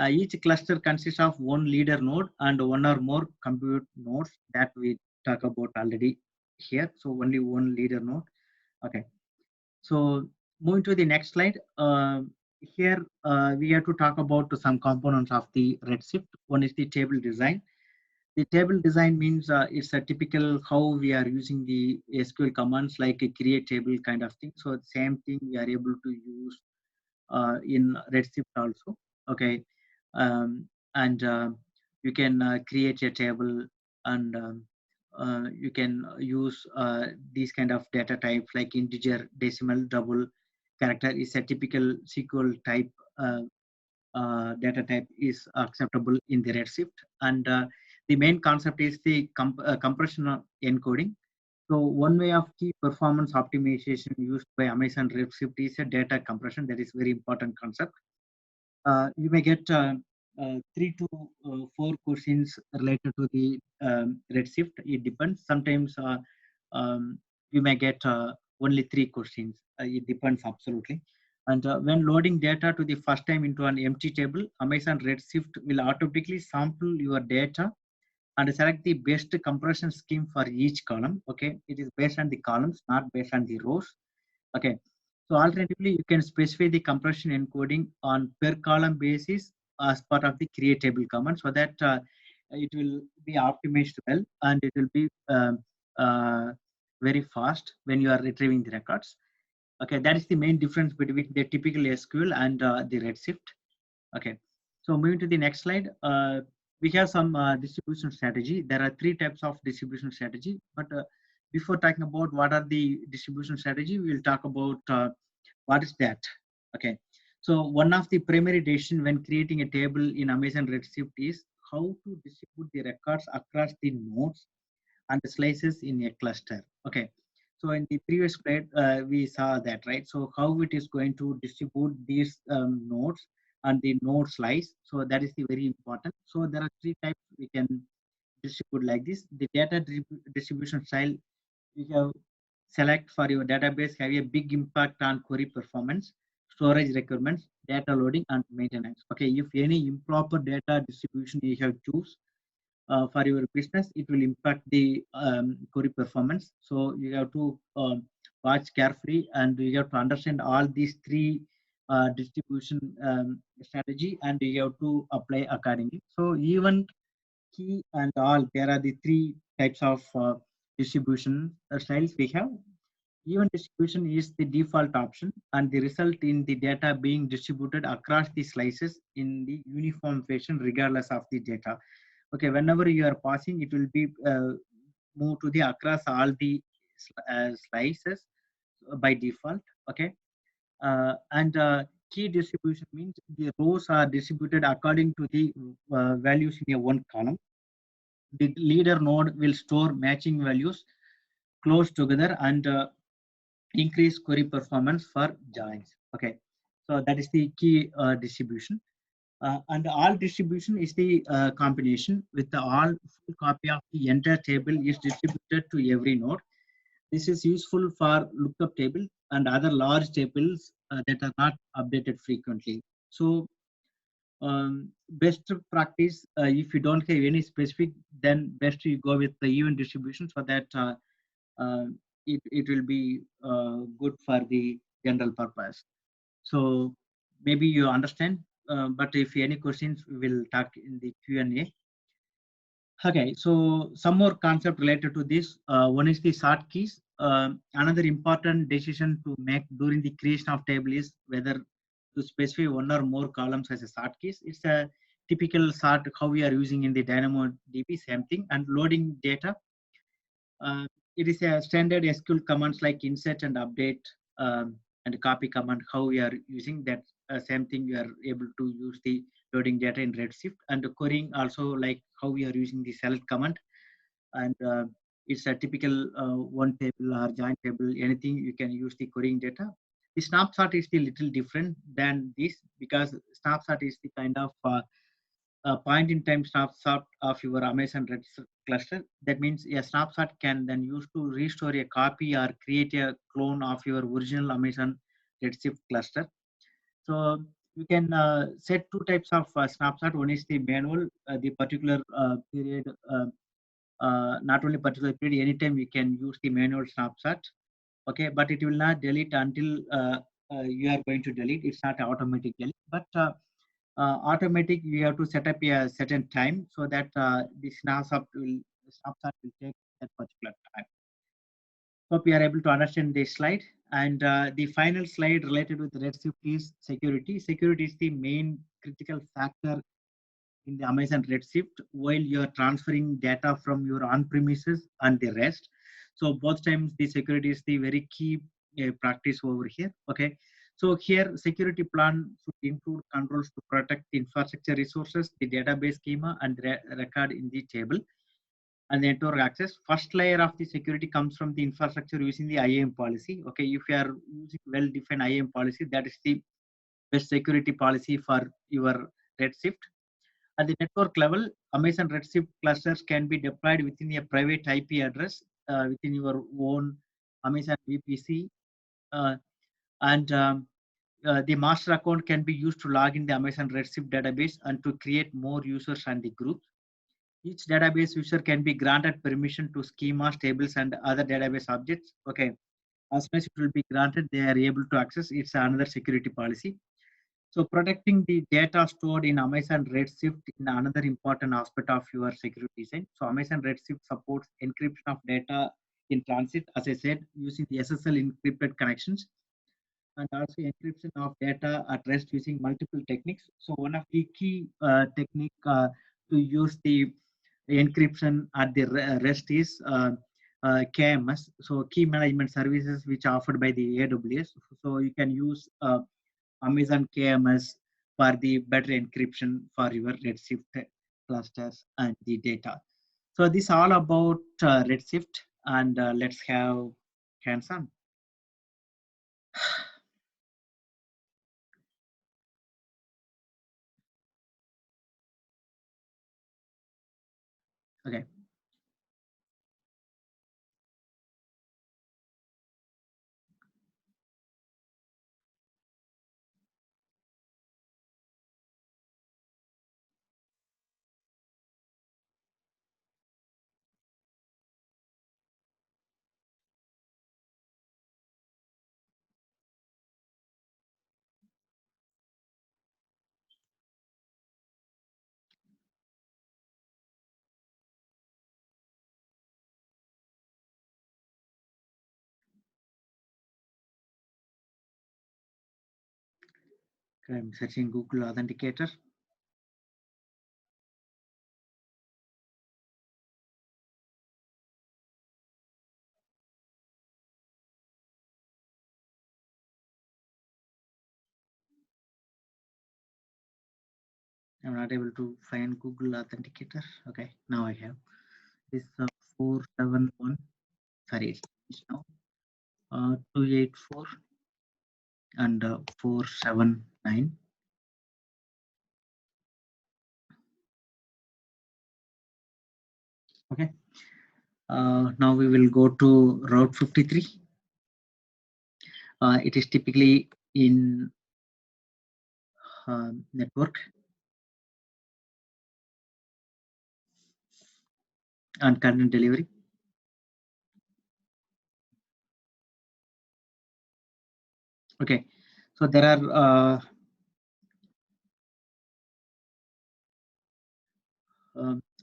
Each cluster consists of one leader node and one or more compute nodes that we talk about already here. So only one leader node. Okay. So moving to the next slide. Here we have to talk about some components of the Redshift. One is the table design. The table design means it's a typical how we are using the SQL commands like a create table kind of thing. So the same thing we are able to use in Redshift also. Okay, and you can create a table, and you can use these kind of data types like integer, decimal, double character is a typical SQL type. Data type is acceptable in the Redshift, and the main concept is the compression encoding. So one way of key performance optimization used by Amazon Redshift is a data compression. That is very important concept. You may get 3 to 4 questions related to the Redshift. It depends. Sometimes you may get only 3 questions. It depends absolutely. And when loading data to the first time into an empty table, Amazon Redshift will automatically sample your data and select the best compression scheme for each column. Okay, it is based on the columns, not based on the rows. Okay, so alternatively, you can specify the compression encoding on per column basis as part of the create table command, so that it will be optimized well, and it will be uh, very fast when you are retrieving the records. Okay, that is the main difference between the typical SQL and the Redshift. Okay, so moving to the next slide, we have some distribution strategy. There are 3 types of distribution strategy, but before talking about what are the distribution strategy, we will talk about what is that. Okay, so one of the primary decision when creating a table in Amazon Redshift is how to distribute the records across the nodes and the slices in a cluster. Okay, so in the previous slide, we saw that, right? So how it is going to distribute these nodes and the node slice. So that is the very important. So there are 3 types we can distribute like this. The data distribution style we have select for your database have a big impact on query performance, storage requirements, data loading, and maintenance. Okay, if any improper data distribution you have choose for your business, it will impact the query performance. So you have to watch carefully, and you have to understand all these 3 distribution strategy, and you have to apply accordingly. So even key and all, there are the 3 types of distribution styles we have. Even distribution is the default option, and the result in the data being distributed across the slices in the uniform fashion regardless of the data. Okay, whenever you are passing, it will be moved to the across all the slices by default. Okay, and key distribution means the rows are distributed according to the values in a one column. The leader node will store matching values close together and increase query performance for joins. Okay, so that is the key distribution. And all distribution is the combination with the all full copy of the entire table is distributed to every node. This is useful for lookup tables and other large tables that are not updated frequently. So best practice, if you don't have any specific, then best you go with the even distribution, so that uh, it will be good for the general purpose. So maybe you understand, but if any questions, we will talk in the Q&A. Okay, so some more concept related to this. One is the sort keys. Another important decision to make during the creation of table is whether to specify one or more columns as a sort keys. It's a typical sort how we are using in the DynamoDB, same thing. And loading data, it is a standard SQL commands like insert and update and copy command, how we are using that. Same thing, we are able to use the loading data in Redshift. And the querying also, like how we are using the select command. And it's a typical one table or join table, anything you can use the querying data. The snapshot is a little different than this, because snapshot is the kind of a point in time snapshot of your Amazon Redshift cluster. That means a snapshot can then use to restore a copy or create a clone of your original Amazon Redshift cluster. So you can set two types of snapshot. One is the manual, the particular period, not only particular period, anytime you can use the manual snapshot. Okay, but it will not delete until you are going to delete. It's not automatic delete, but automatic, you have to set up a certain time so that the snapshot will take that particular time. Hope you are able to understand this slide. And the final slide related with Redshift is security. Security is the main critical factor in the Amazon Redshift while you are transferring data from your on-premises and the rest. So both times the security is the very key practice over here. Okay. So here security plan should include controls to protect the infrastructure resources, the database schema, and record in the table, and the network access. First layer of the security comes from the infrastructure using the IAM policy. Okay, if you are using well-defined IAM policy, that is the best security policy for your Redshift. At the network level, Amazon Redshift clusters can be deployed within a private IP address within your own Amazon VPC, and the master account can be used to log in the Amazon Redshift database and to create more users and the groups. Each database user can be granted permission to schemas, tables, and other database objects. Okay, as soon as it will be granted, they are able to access. It's another security policy. So protecting the data stored in Amazon Redshift is another important aspect of your security design. So Amazon Redshift supports encryption of data in transit, as I said, using the SSL encrypted connections, and also encryption of data at rest using multiple techniques. So one of the key technique to use the encryption at the rest is KMS, so key management services, which are offered by the AWS. So you can use Amazon KMS for the better encryption for your Redshift clusters and the data. So this is all about Redshift, and let's have hands-on. Okay. I'm searching Google Authenticator. I'm not able to find Google Authenticator. Okay, now I have this 471. Sorry, it's now 284 and 479. Okay. Now we will go to Route 53. It is typically in network and content delivery. Okay, so there are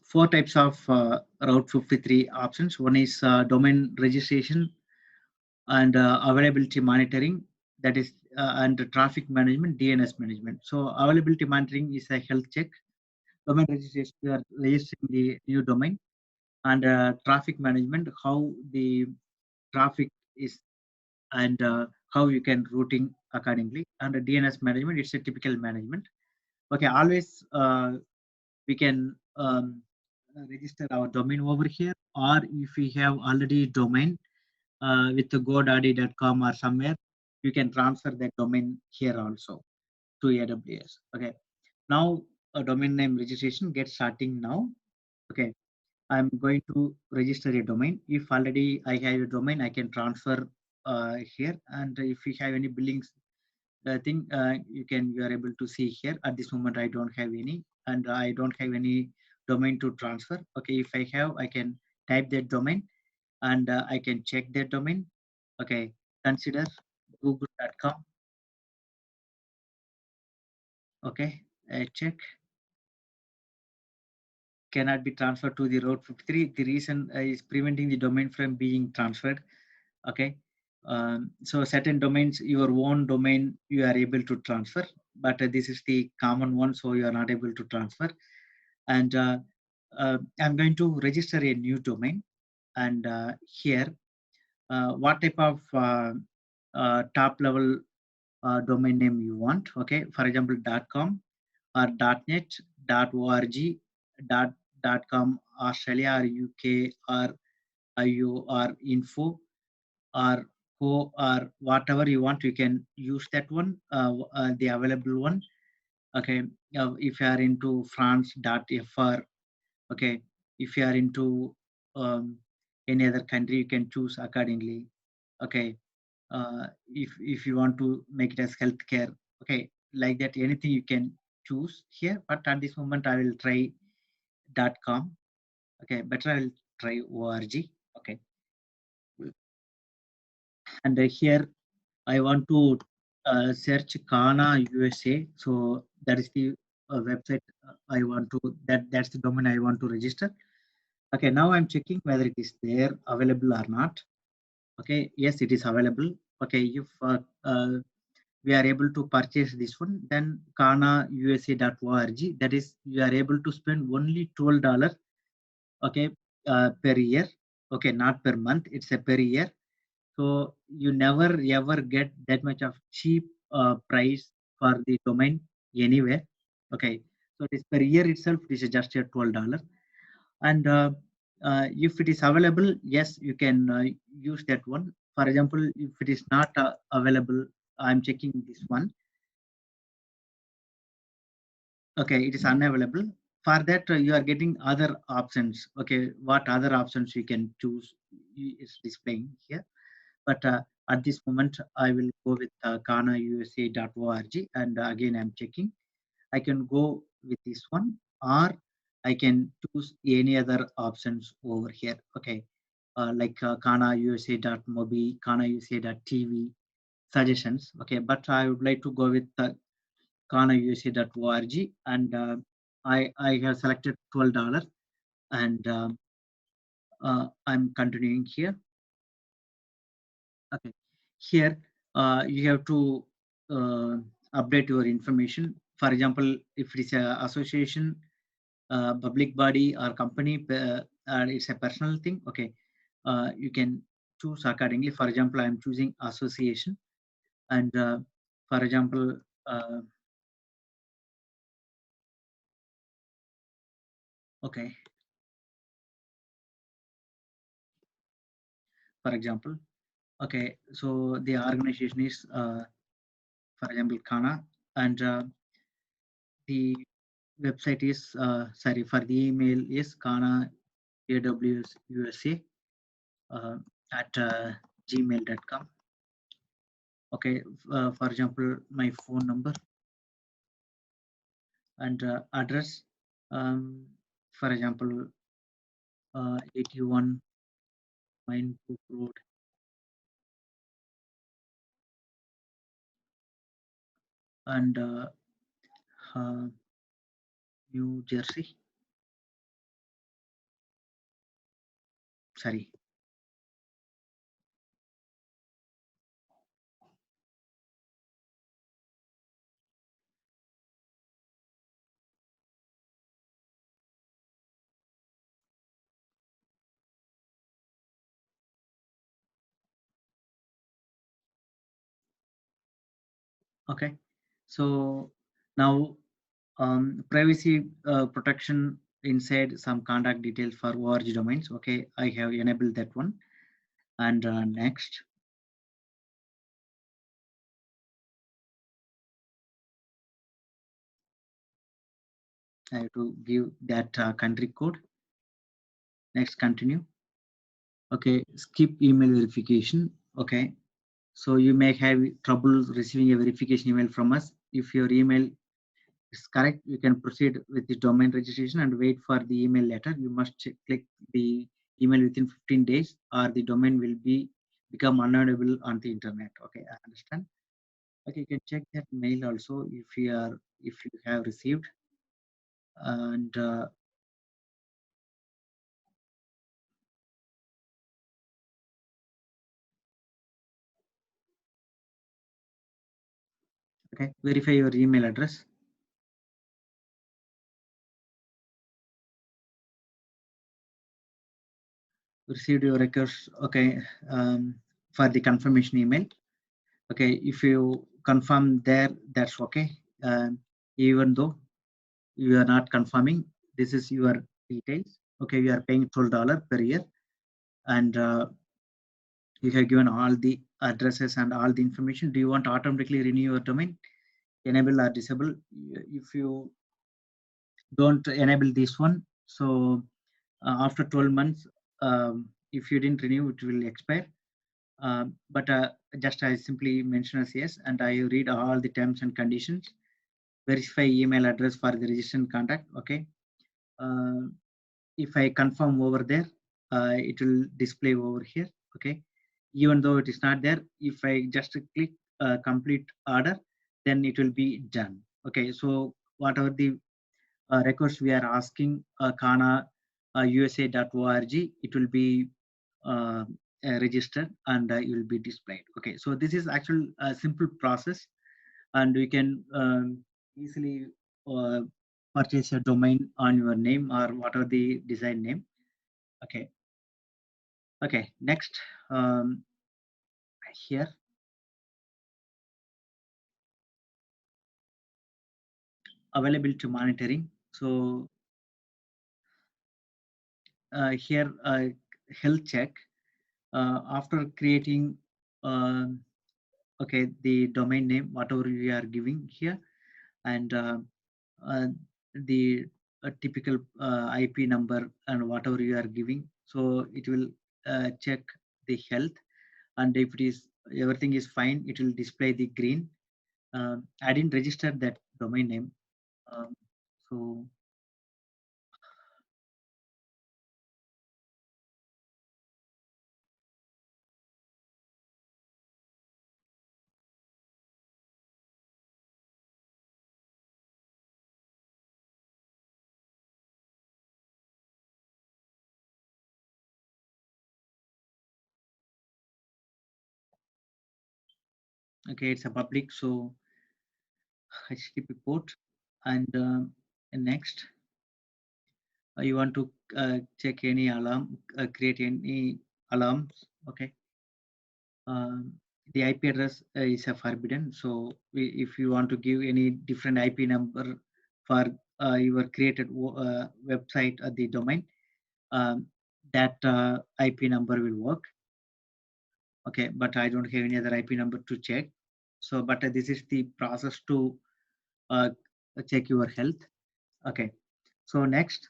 4 types of Route 53 options. One is domain registration and availability monitoring. That is and traffic management, DNS management. So availability monitoring is a health check. Domain registration, you are registering the new domain, and traffic management, how the traffic is, and how you can routing accordingly. And DNS management, it's a typical management. Okay, always we can register our domain over here, or if we have already domain with the godaddy.com or somewhere, you can transfer that domain here also to AWS. Okay, now a domain name registration gets starting now. Okay, I'm going to register a domain. If already I have a domain, I can transfer here. And if we have any billings thing, you are able to see here. At this moment, I don't have any, and I don't have any domain to transfer. Okay, if I have, I can type that domain, and I can check that domain. Okay, consider google.com. Okay, I check, cannot be transferred to the route 53. The reason is preventing the domain from being transferred. Okay, so certain domains, your own domain, you are able to transfer, but this is the common one, so you are not able to transfer. And I'm going to register a new domain, and here what type of top level domain name you want. Okay, for example, .com or .net, .org, .com Australia or UK or IO or info or co or whatever you want, you can use that one, the available one. Okay, if you are into France.fr, okay, if you are into any other country, you can choose accordingly. Okay, if you want to make it as healthcare, okay, like that, anything you can choose here. But at this moment, I will try .com. Okay, better I will try org. Okay, and here I want to search Kana USA. So that is the website I want to, that's the domain I want to register. Okay, now I'm checking whether it is there available or not. Okay, yes, it is available. Okay, if we are able to purchase this one, then kanausa.org, that is, you are able to spend only $12, okay, per year. Okay, not per month, it's a per year. So you never ever get that much of cheap price for the domain anywhere. Okay, so it is per year itself, it is just a $12. And if it is available, yes, you can use that one. For example, if it is not available, I'm checking this one. Okay, it is unavailable. For that, you are getting other options. Okay, what other options you can choose is displaying here. But at this moment, I will go with kanausa.org, and again, I'm checking. I can go with this one, or I can choose any other options over here. Okay, like kanausa.mobi, kanausa.tv suggestions. Okay, but I would like to go with kanausa.org, and I have selected $12, and I'm continuing here. Okay, here you have to update your information. For example, if it is a association, public body or company, and it's a personal thing, okay, you can choose accordingly. For example, I'm choosing association, and for example, okay, for example, okay, so the organization is, for example, Kana, and the website is, sorry, for the email is Kana AWS USA at gmail.com. Okay, for example, my phone number and address, um, for example, 81 Minebrook Road, and uh, New Jersey. Sorry, Okay, so now privacy protection inside some contact details for org domains. Okay, I have enabled that one. And next, I have to give that country code. Next, continue. Okay, skip email verification. Okay, so you may have trouble receiving a verification email from us. If your email is correct, you can proceed with the domain registration and wait for the email letter. You must click the email within 15 days or the domain will become unavailable on the internet. Okay, I understand. Okay, you can check that mail also if you have received. And okay, verify your email address. Received your request. Okay, for the confirmation email. Okay, if you confirm there, that's okay. Even though you are not confirming, this is your details. Okay, you are paying $12 per year, and you have given all the addresses and all the information. Do you want to automatically renew your domain? Enable or disable? If you don't enable this one, so after 12 months, if you didn't renew, it will expire. But just I simply mention as yes, and I read all the terms and conditions. Verify email address for the registered contact. Okay. Uh, if I confirm over there, it will display over here. Okay. Even though it is not there, if I just click complete order, then it will be done. Okay. So whatever the request we are asking, Kana USA.org, it will be uh, registered and it will be displayed. Okay. So this is actually a simple process, and we can easily uh, purchase a domain on your name or whatever the design name. Okay. Okay. Next, here available to monitoring. So here health check after creating okay the domain name whatever you are giving here, and uh, the typical IP number and whatever you are giving. So it will check the health, and if it is everything is fine, it will display the green. I didn't register that domain name, um, so okay, it's a public, so HTTP port, and next you want to check any alarm, create any alarms. Okay. um, the IP address is a forbidden. So if you want to give any different IP number for your created website or the domain, um, that IP number will work. Okay, but I don't have any other IP number to check. So, but this is the process to uh, check your health. Okay, so next,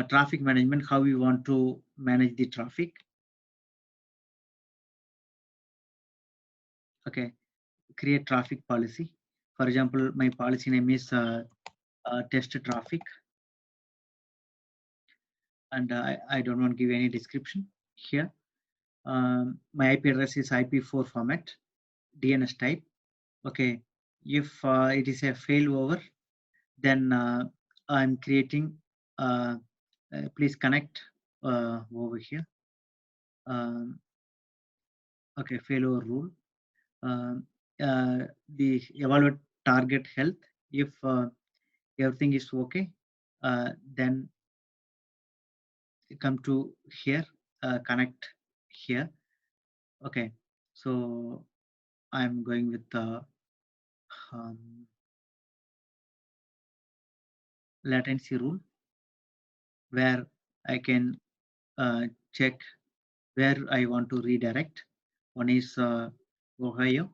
traffic management, how we want to manage the traffic. Okay, create traffic policy. For example, my policy name is test traffic, and I don't want to give any description here. My IP address is IP4 format, DNS type. Okay, if it is a failover, then I'm creating, please connect over here. Um, okay, failover rule. Um, the evaluate target health. If everything is okay, then come to here connect here. Okay, so I'm going with the latency rule, where I can check where I want to redirect. One is Ohio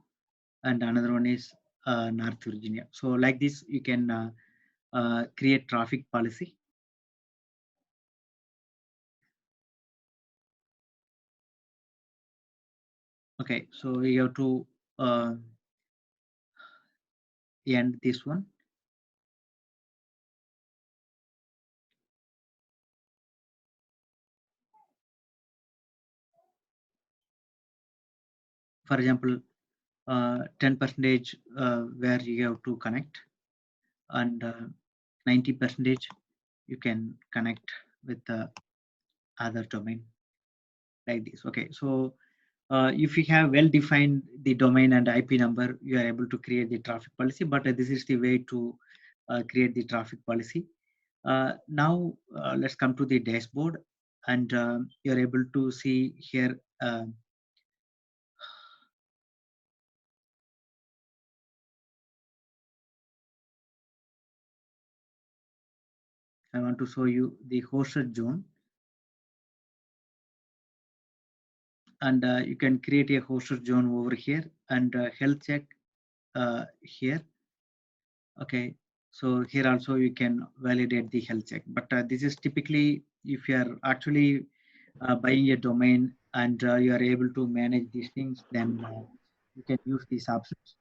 and another one is North Virginia. So like this, you can create traffic policy. Okay, so we have to end this one. For example, 10% where you have to connect, and 90% you can connect with the other domain, like this. Okay, so if you have well defined the domain and IP number, you are able to create the traffic policy. But this is the way to create the traffic policy. Now let's come to the dashboard, and you're able to see here. I want to show you the hosted zone, and you can create a hosted zone over here, and health check here. Okay, so here also you can validate the health check, but this is typically if you are actually buying a domain and you are able to manage these things, then you can use these options.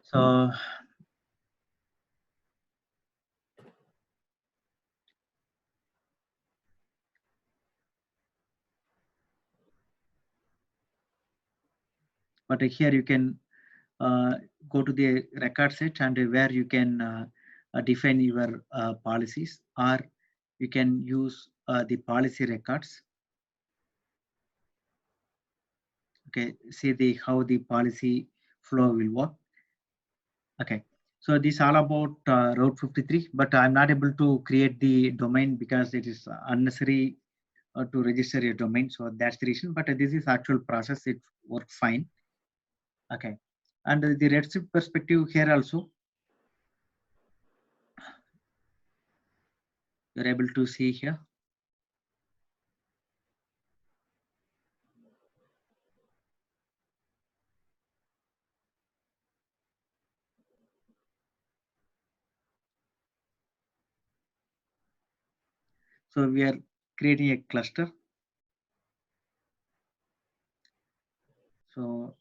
So but here you can go to the record set, and where you can define your policies, or you can use the policy records. Okay, see the how the policy flow will work. Okay, so this all about Route 53, but I'm not able to create the domain because it is unnecessary to register a domain. So that's the reason, but this is actual process. It works fine. Okay, and the Redshift perspective here also, you're able to see here. So we are creating a cluster. So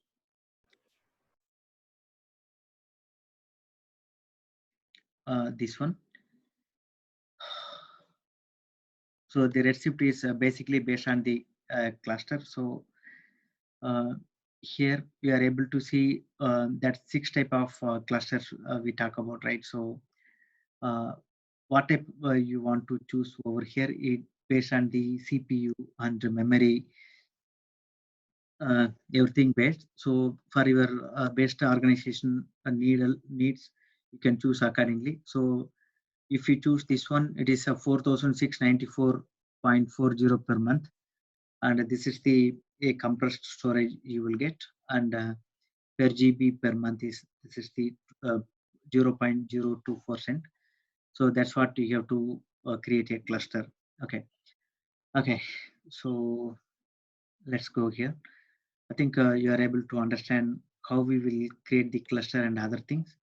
this one. So the Redshift is basically based on the cluster. So here we are able to see that 6 type of clusters we talk about, right? So what type you want to choose over here, it based on the CPU and the memory, everything based. So for your best organization needs, you can choose accordingly. So if you choose this one, it is a 4,694.40 per month, and this is the a compressed storage you will get, and per GB per month is this is the 0.02%. So that's what you have to create a cluster. Okay, okay. So let's go here. I think you are able to understand how we will create the cluster and other things.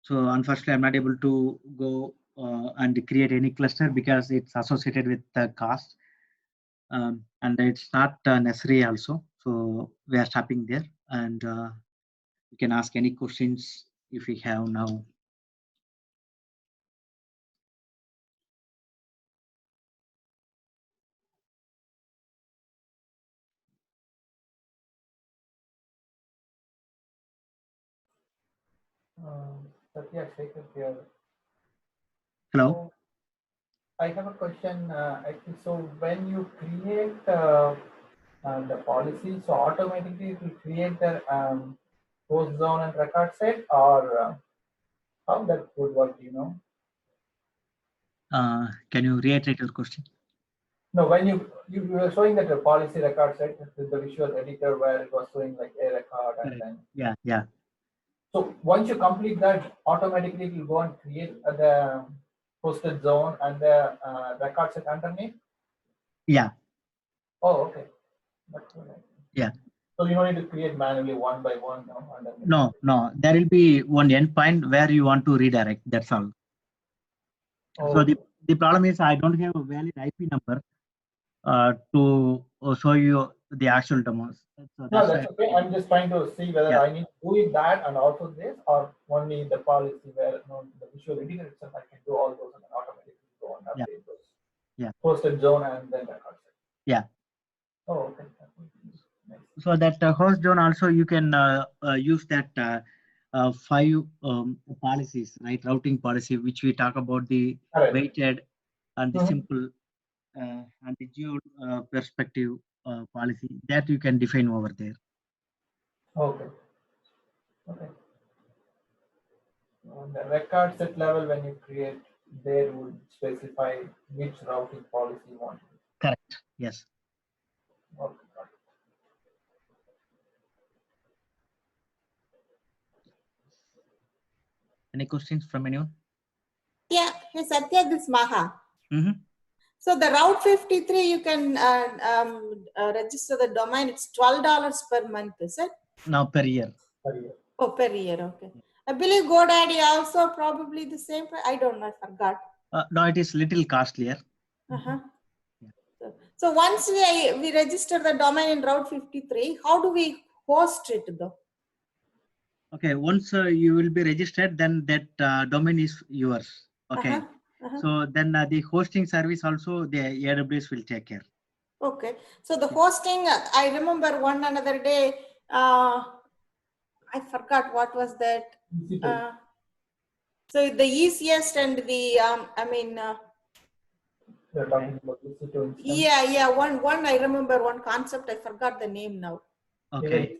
So unfortunately, I'm not able to go and create any cluster because it's associated with the cost, and it's not necessary also. So we are stopping there, and you can ask any questions if we have now. Satya Shekhar here. Hello. So I have a question. Actually, so when you create the policy, so automatically it will create the host zone and record set, or how that would work, you know? Can you reiterate your question? No, when you were showing that the policy record set with the visual editor where it was showing like a record and then. Yeah. So once you complete that, automatically it will go and create the hosted zone and the record set underneath. Yeah. Oh, okay. That's good. Yeah. So you don't need to create manually one by one. No. No. There will be one endpoint where you want to redirect. That's all. Oh, So the problem is I don't have a valid IP number to show you the actual demos. So no, that's that's why. okay. I'm just trying to see whether Yeah. I need to do it that and also this, or only the policy where the visual editor itself I can do all those and then automatically go and update those. Yeah. Hosted zone and then record set. Yeah. Oh, okay. Nice. So that host zone also you can use that 5 policies, right? Routing policy, which we talk about the Correct. weighted and the Mhm. simple and the geo perspective policy that you can define over there. Okay. Okay. On the record set level, when you create, there would specify which routing policy you want. Correct. Yes. Okay. Got it. Any questions from anyone? Yeah, hey, Satya, this Maha. Mm-hmm. So the Route 53, you can register the domain. It's $12 per month, is it? Now per year. Per year. Oh, per year, okay. I believe GoDaddy also probably the same price. I don't know, I forgot. No, it is little costlier. Uh-huh. Yeah. So once we register the domain in Route 53, how do we host it though? Okay, once you will be registered, then that domain is yours. Okay. Uh-huh. So then the hosting service also the AWS will take care. Okay. So the hosting, I remember one another day, I forgot what was that. EC2. So the easiest and the, You're talking about EC2 instance. yeah. One, I remember one concept. I forgot the name now. Okay.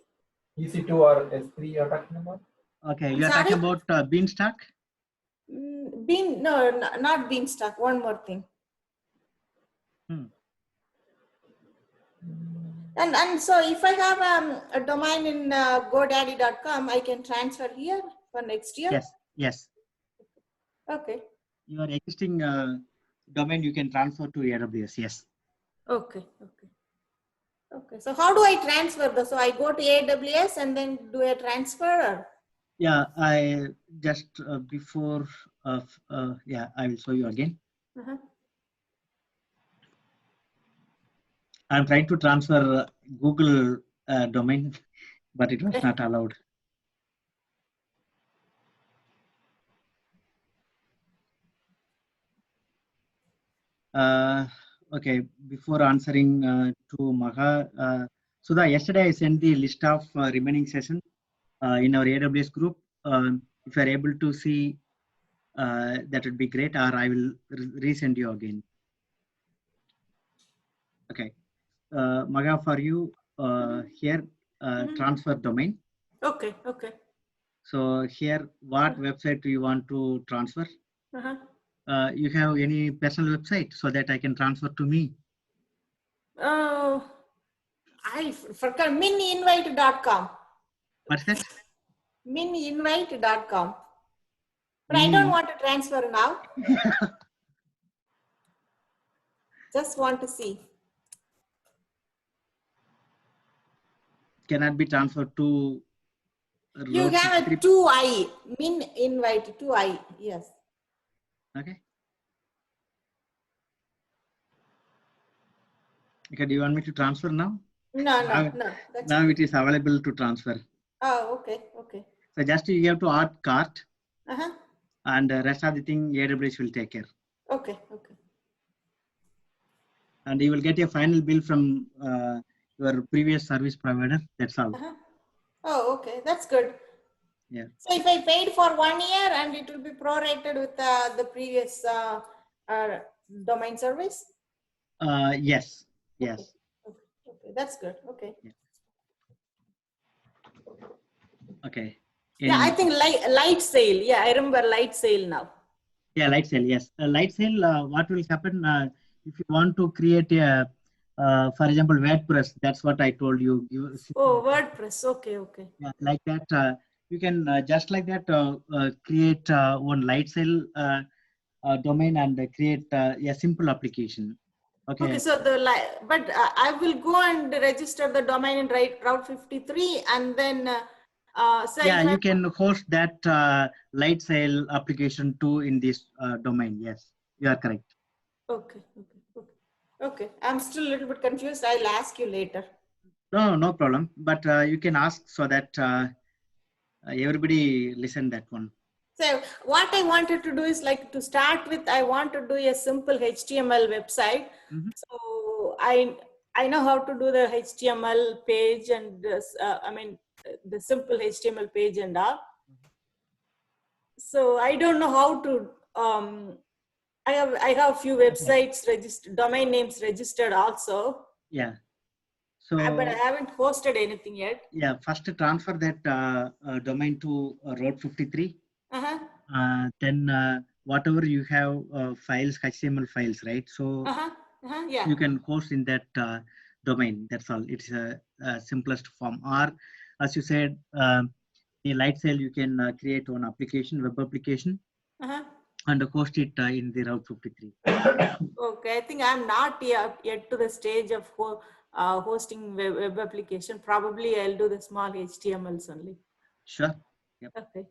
Even EC2 or S3 you're talking about? Okay, I'm you are sorry? talking about Beanstalk? Not Beanstalk. One more thing. And so if I have a domain in GoDaddy.com, I can transfer here for next year? Yes. Okay. Your existing domain you can transfer to AWS, yes. Okay. So how do I transfer this? So I go to AWS and then do a transfer? Or? Yeah, I just before, I will show you again. Uh-huh. I'm trying to transfer Google domain, but it was not allowed. Okay, before answering to Maha, Sudha, yesterday I sent the list of remaining sessions in our AWS group. If you are able to see, that would be great, or I will resend you again. Okay, Maga, for you here, transfer domain. Okay. So here, what website do you want to transfer? Uh-huh. You have any personal website so that I can transfer to me? Oh, I forgot. Mininvite.com. What's that? Mininvite.com. But I don't want to transfer now. Just want to see. Cannot be transferred to. You have a 2i. Mininvite 2i. Yes. Okay. Okay. Do you want me to transfer now? No. Now it is available to transfer. Oh, okay. So just you have to add cart, Uh-huh. and the rest of the thing AWS will take care. Okay. And you will get a final bill from your previous service provider. That's all. Uh-huh. Oh, okay. That's good. Yeah. So if I paid for 1 year and it will be prorated with the previous domain service? Yes. Okay. That's good. Okay. Yeah. Okay. Yeah, I think light sale. Yeah, I remember light sale now. Yeah, light sale. Yes, light sale. What will happen? if you want to create a, for example, WordPress, that's what I told you. Oh, WordPress. Okay, okay. Yeah, like that, you can just like that create one Lightsail domain and create a simple application. Okay. Okay, so but I will go and register the domain in Route 53, and then so Yeah, if you can host that Lightsail application too in this domain. Yes, you are correct. okay, okay. I'm still a little bit confused. I'll ask you later. No, no problem. But you can ask so that everybody listen that one. So what I wanted to do is like to start with, I want to do a simple HTML website. Mhm. So I know how to do the HTML page and the simple HTML page and all. So I don't know how to. I have a few websites registered, domain names registered also. Yeah. So But I haven't hosted anything yet. yeah, first transfer that domain to Route 53. Then whatever you have files, HTML files, right? So Yeah. you can host in that domain. That's all. It's a simplest form. Or as you said, in Lightsail, you can create one application, web application, and host it in the Route 53. Okay, I think I'm not yet to the stage of hosting web application. Probably I'll do the small HTMLs only. Sure. Yep. Okay.